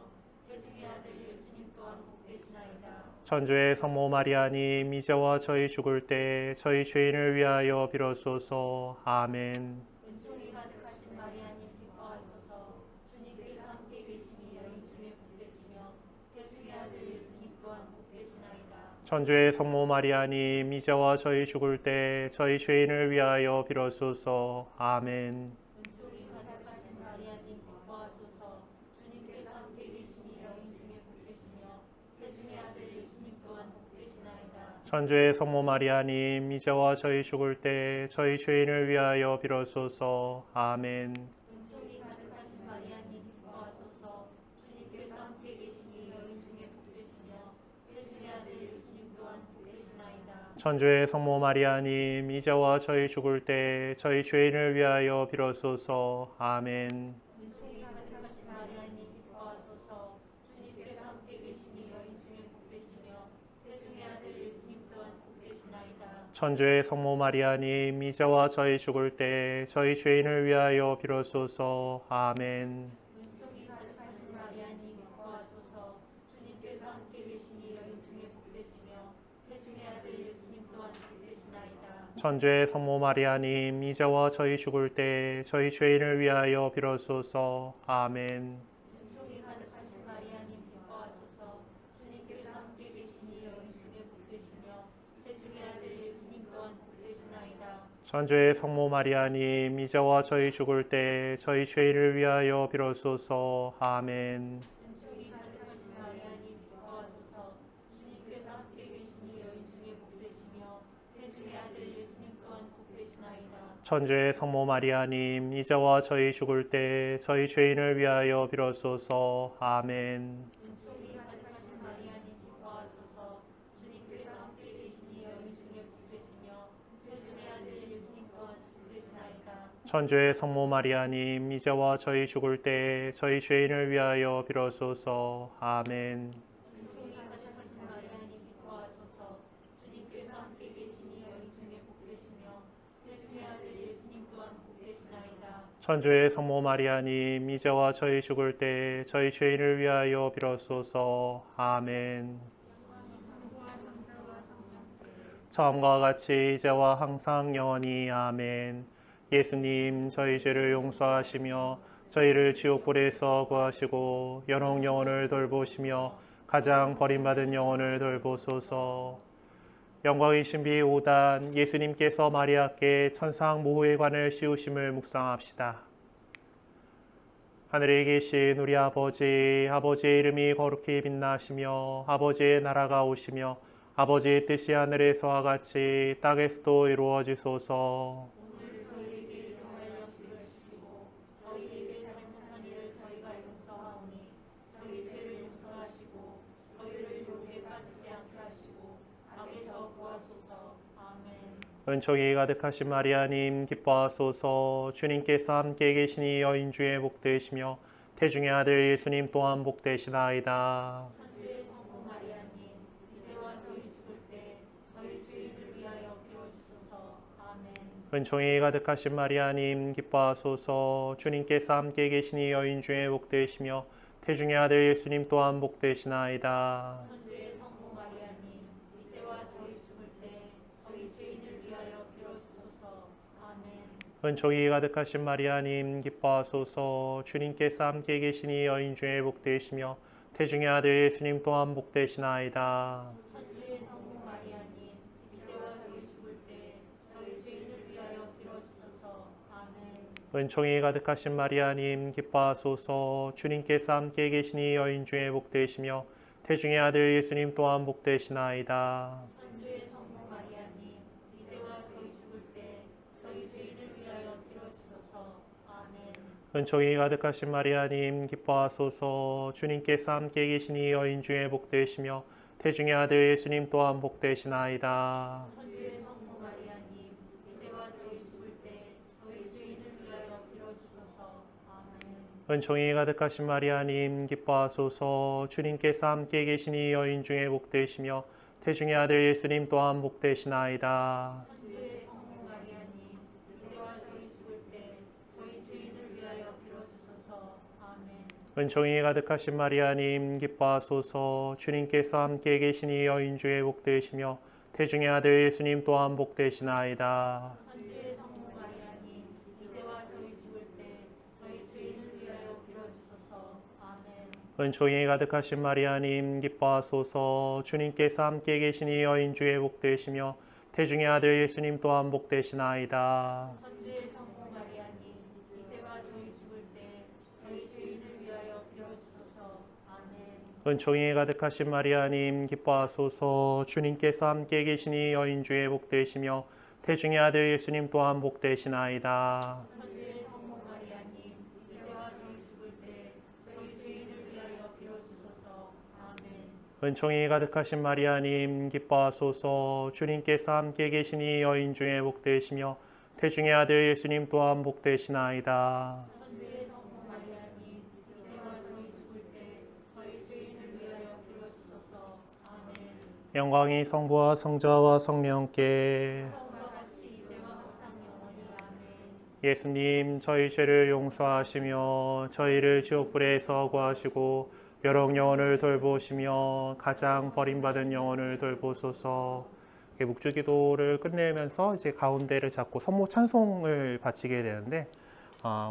[SPEAKER 2] 태중의 아들 예수님 또한 복되시나이다.
[SPEAKER 1] 천주의 성모 마리아님 이제와 저희 죽을 때 저희 죄인을 위하여 빌어소서. 아멘.
[SPEAKER 2] 은총이 가득하신 마리아님 기뻐하소서. 주님께서 함께 계시니 여인 중에 복되시며 태중의 아들 예수님 또한 복되시나이다.
[SPEAKER 1] 천주의 성모 마리아님 이제와 저희 죽을 때 저희 죄인을 위하여 빌어소서. 아멘.
[SPEAKER 2] 은총이 가득하신 마리아님 기뻐하소서. 주님께서 함께 계시니 여인 중에 복되시며 태중의 아들 예수님 또한 복되시나이다.
[SPEAKER 1] 천주의 성모 마리아님 이제와 저희 죽을 때 저희 죄인을 위하여 빌어소서. 아멘.
[SPEAKER 2] 은총이 가득하신 마리아님 기뻐하소서. 주님께서 함께 계시니 여인 중에 복되시며 태중의 아들 예수님 또한 복되시나이다.
[SPEAKER 1] 천주의 성모 마리아님 이제와 저희 죽을 때 저희 죄인을 위하여 빌어소서. 아멘.
[SPEAKER 2] 은총이 가득하신 마리아님 기뻐하소서. 주님께서 함께 계시니 여인 중에 복되시며 태중의 아들 예수님 또한 복되시나이다.
[SPEAKER 1] 천주의 성모 마리아님 이제와 저희 죽을 때 저희 죄인을 위하여 빌어소서. 아멘.
[SPEAKER 2] 은총이 가득하신 마리아님 기뻐하소서. 주님께서 함께 계시니 여인 중에 복되시며 태중의 아들 예수님 또한 복되시나이다.
[SPEAKER 1] 천주의 성모 마리아님 이제와 저희 죽을 때 저희 죄인을 위하여 빌어소서. 아멘.
[SPEAKER 2] 은총이 가득하신 마리아님 기뻐하소서. 주님께서 함께 계시니 여인 중에 복되시며 태중의 아들 예수님 또한 복되시나이다.
[SPEAKER 1] 천주의 성모 마리아님 이제와 저희 죽을 때 저희 죄인을 위하여 빌어소서. 아멘.
[SPEAKER 2] 은총이 가득하신 마리아님 기뻐하소서. 주님께서 함께 계시니 여인 중에 복되시며 태중의 아들 예수님 또한 복되시나이다.
[SPEAKER 1] 천주의 성모 마리아님 이제와 저희 죽을 때 저희 죄인을 위하여 빌어소서. 아멘.
[SPEAKER 2] 은총이 가득하신 마리아님 기뻐하소서. 주님께서 함께 계시니 여인 중에 복되시며 태중의 아들 예수님 또한 복되시나이다.
[SPEAKER 1] 천주의 성모 마리아님 이제와 저희 죽을 때 저희 죄인을 위하여 빌어소서. 아멘.
[SPEAKER 2] 은총이 가득하신 마리아님 기뻐하소서. 주님께서 함께 계시니 여인 중에 복되시며 태중의 아들 예수님 또한 복되시나이다.
[SPEAKER 1] 천주의 성모 마리아님, 이제와 저희 죽을 때 저희 죄인을 위하여 빌어소서. 아멘. 처음과 같이 이제와 항상 영원히. 아멘. 예수님, 저희 죄를 용서하시며 저희를 지옥불에서 구하시고 연옥 영혼을 돌보시며 가장 버림받은 영혼을 돌보소서. 영광의 신비 5단, 예수님께서 마리아께 천상 모호의 관을 씌우심을 묵상합시다. 하늘에 계신 우리 아버지, 아버지의 이름이 거룩히 빛나시며 아버지의 나라가 오시며 아버지의 뜻이 하늘에서와 같이 땅에서도 이루어지소서.
[SPEAKER 2] 오늘 저희에게 일용할 양식을 주시고 저희에게 잘못한 일을 저희가 용서하오니 저희 죄를 용서하시고 저희를 유혹에 빠지지 않게 하시고 악에서 구하소서. 아멘.
[SPEAKER 1] 은총이 가득하신 마리아님, 기뻐하소서. 주님께서 함께 계시니 여인 중에 복되시며 태중의 아들 예수님 또한 복되시나이다.
[SPEAKER 2] 천주의 성모 마리아님, 이제와 저희 죽을 때 저희 죄인을 위하여 빌어주소서. 아멘.
[SPEAKER 1] 은총이 가득하신 마리아님, 기뻐하소서. 주님께서 함께 계시니 여인 중에 복되시며 태중의 아들 예수님 또한 복되시나이다.
[SPEAKER 2] 천주의 성모 마리아님, 이제와 저희 죽을 때 저희 죄인을 위하여 빌어주소서. 아멘.
[SPEAKER 1] 은총이 가득하신 마리아님, 기뻐하소서. 주님께서 함께 계시니 여인 중에 복되시며 태중의 아들 예수님 또한 복되시나이다.
[SPEAKER 2] 천주의 성모 마리아님, 이제와 저희 죽을 때 저희 죄인을 위하여 빌어주소서. 아멘.
[SPEAKER 1] 은총이 가득하신 마리아님, 기뻐하소서. 주님께서 함께 계시니 여인 중에 복되시며 태중의 아들 예수님 또한 복되시나이다.
[SPEAKER 2] 천주의 성모 마리아님, 이제와 저희 죽을 때 저희 죄인을 위하여 빌어주소서. 아멘.
[SPEAKER 1] 은총이 가득하신 마리아님, 기뻐하소서. 주님께서 함께 계시니 여인 중에 복되시며 태중의 아들 예수님 또한 복되시나이다.
[SPEAKER 2] 천주의 성모 마리아님, 이제와 저희 죽을 때 저희 죄인을 위하여 빌어주소서. 아멘.
[SPEAKER 1] 은총이 가득하신 마리아님, 기뻐하소서. 주님께서 함께 계시니 여인 중에 복되시며 태중의 아들 예수님 또한 복되시나이다.
[SPEAKER 2] 천주의 성모 마리아님, 이제와 저희 죽을 때 저희 죄인을 위하여 빌어주소서. 아멘.
[SPEAKER 1] 은총이 가득하신 마리아님, 기뻐하소서. 주님께서 함께 계시니 여인 중에 복되시며 태중의 아들 예수님 또한 복되시나이다.
[SPEAKER 2] 천주의 성모 마리아님, 이제와 저희 죽을 때 저희 죄인을 위하여 빌어주소서. 아멘.
[SPEAKER 1] 은총이 가득하신 마리아님, 기뻐하소서. 주님께서 함께 계시니 여인 중에 복되시며 태중의 아들 예수님 또한 복되시나이다.
[SPEAKER 2] 천주의 성모 마리아님, 이제와 저희 죽을 때 저희 죄인을 위하여 빌어주소서. 아멘.
[SPEAKER 1] 은총이 가득하신 마리아님, 기뻐하소서. 주님께서 함께 계시니 여인 중에 복되시며 태중의 아들 예수님 또한 복되시나이다.
[SPEAKER 2] 천주의 성모 마리아님, 이제와 저희 죽을 때 저희 죄인을 위하여 빌어주소서. 아멘.
[SPEAKER 1] 은총이 가득하신 마리아님, 기뻐하소서. 주님께서 함께 계시니 여인 중에 복되시며 태중의 아들 예수님 또한 복되시나이다.
[SPEAKER 2] 천주의 성모 마리아님, 이제와 저희 죽을 때 저희 죄인을 위하여 빌어주소서. 아멘.
[SPEAKER 1] 영광이 성부와 성자와 성령께.
[SPEAKER 2] 처음과 같이 이제와 항상 영원히. 아멘.
[SPEAKER 1] 예수님, 저희 죄를 용서하시며 저희를 지옥불에서 구하시고 여러 영혼을 돌보시며 가장 버림받은 영혼을 돌보소서. 묵주기도를 끝내면서 이제 가운데를 잡고 성모 찬송을 바치게 되는데,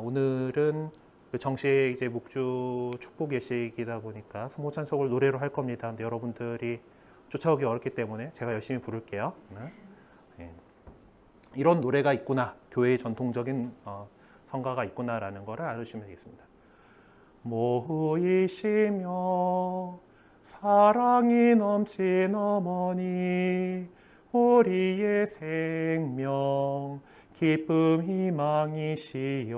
[SPEAKER 1] 오늘은 그 정식 이제 묵주 축복 예식이다 보니까 성모 찬송을 노래로 할 겁니다. 근데 여러분들이 쫓아오기 어렵기 때문에 제가 열심히 부를게요. 네. 이런 노래가 있구나, 교회의 전통적인 성가가 있구나라는 것을 알아주시면 되겠습니다. 모이시며 사랑이 넘친 어머니, 우리의 생명 기쁨 희망이시여,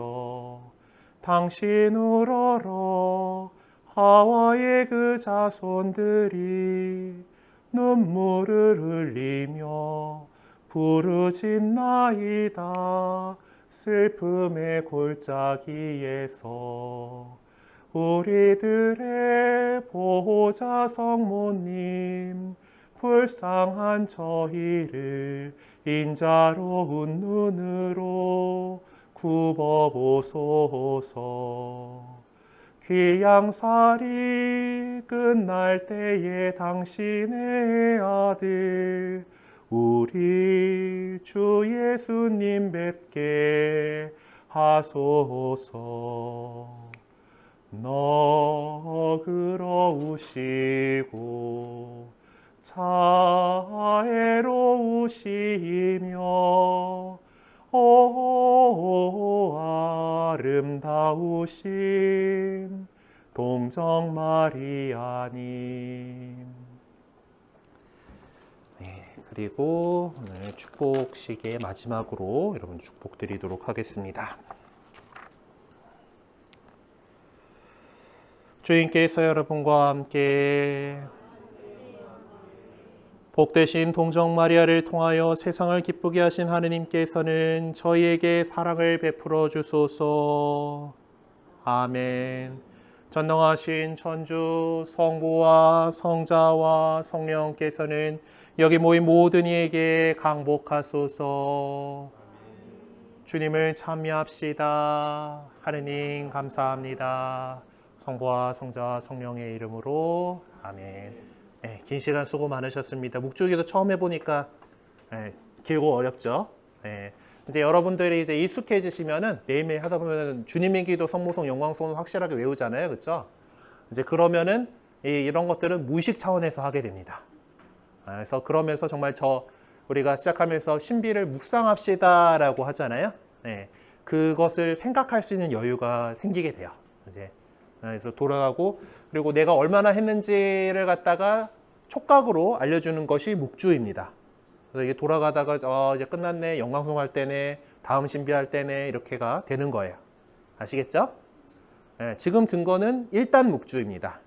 [SPEAKER 1] 당신 우러러 하와의 그 자손들이 눈물을 흘리며 부르짖나이다. 슬픔의 골짜기에서 우리들의 보호자 성모님, 불쌍한 저희를 인자로운 눈으로 굽어보소서. 귀양살이 끝날 때에 당신의 아들 우리 주 예수님 뵙게 하소서. 너그러우시고 자애로우시며 오 아름다우신 동정 마리아님. 네, 그리고 오늘 축복식의 마지막으로 여러분 축복 드리도록 하겠습니다. 주님께서 여러분과 함께 복되신 동정 마리아를 통하여 세상을 기쁘게 하신 하느님께서는 저희에게 사랑을 베풀어 주소서. 아멘. 전능하신 천주 성부와 성자와 성령께서는 여기 모인 모든 이에게 강복하소서. 주님을 찬미합시다. 하느님 감사합니다. 성부와 성자와 성령의 이름으로 아멘. 네, 긴 시간 수고 많으셨습니다. 묵주기도 처음 해보니까 길고 어렵죠. 이제 여러분들이 이제 익숙해지시면은 매일매일 하다 보면 주님의 기도, 성모송, 영광송을 확실하게 외우잖아요, 그렇죠? 이제 그러면은 이런 것들은 무의식 차원에서 하게 됩니다. 그래서 그러면서 정말 우리가 시작하면서 신비를 묵상합시다라고 하잖아요. 그것을 생각할 수 있는 여유가 생기게 돼요. 이제 그래서 돌아가고 그리고 내가 얼마나 했는지를 갖다가 촉각으로 알려주는 것이 묵주입니다. 그래서 이게 돌아가다가 이제 끝났네, 영광송 할 때네, 다음 신비할 때네 이렇게가 되는 거예요. 아시겠죠? 지금 든 거는 1단 묵주입니다.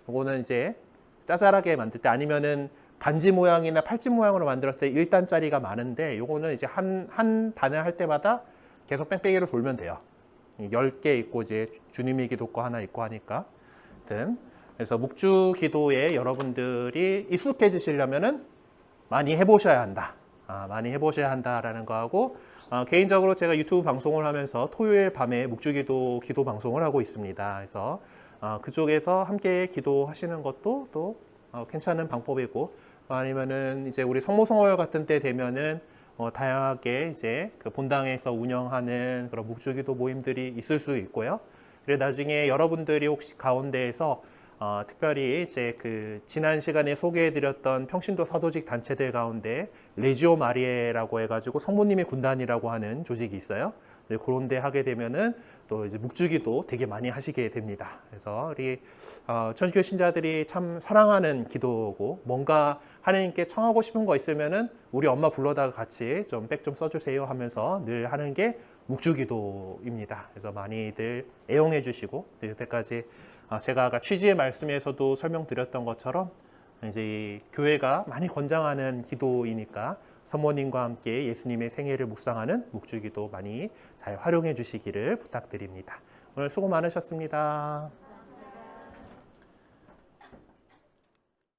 [SPEAKER 1] 이거는 이제 짜잘하게 만들 때 아니면은 반지 모양이나 팔찌 모양으로 만들었을 때 1단짜리가 많은데 요거는 이제 한 단을 할 때마다 계속 뺑뺑이로 돌면 돼요. 10개 있고 이제 주님의 기도 거 하나 있고 하니까. 그래서 묵주 기도에 여러분들이 익숙해지시려면은 많이 해보셔야 한다. 많이 해보셔야 한다라는 거하고 개인적으로 제가 유튜브 방송을 하면서 토요일 밤에 묵주 기도 방송을 하고 있습니다. 그래서 그쪽에서 함께 기도하시는 것도 또 괜찮은 방법이고 아니면은 이제 우리 성모성월 같은 때 되면은 다양하게 이제 그 본당에서 운영하는 그런 묵주기도 모임들이 있을 수 있고요. 그리고 나중에 여러분들이 혹시 가운데에서 특별히 이제 그 지난 시간에 소개해드렸던 평신도 사도직 단체들 가운데 레지오 마리에라고 해가지고 성모님의 군단이라고 하는 조직이 있어요. 그런데 하게 되면은 또 이제 묵주기도 되게 많이 하시게 됩니다. 그래서 우리 천주교 신자들이 참 사랑하는 기도고 뭔가 하나님께 청하고 싶은 거 있으면은 우리 엄마 불러다가 같이 좀 백 좀 써주세요 하면서 늘 하는 게 묵주기도입니다. 그래서 많이들 애용해 주시고 여태까지 제가 아까 취지의 말씀에서도 설명드렸던 것처럼 이제 교회가 많이 권장하는 기도이니까 성모님과 함께 예수님의 생애를 묵상하는 묵주기도 많이 잘 활용해 주시기를 부탁드립니다. 오늘 수고 많으셨습니다.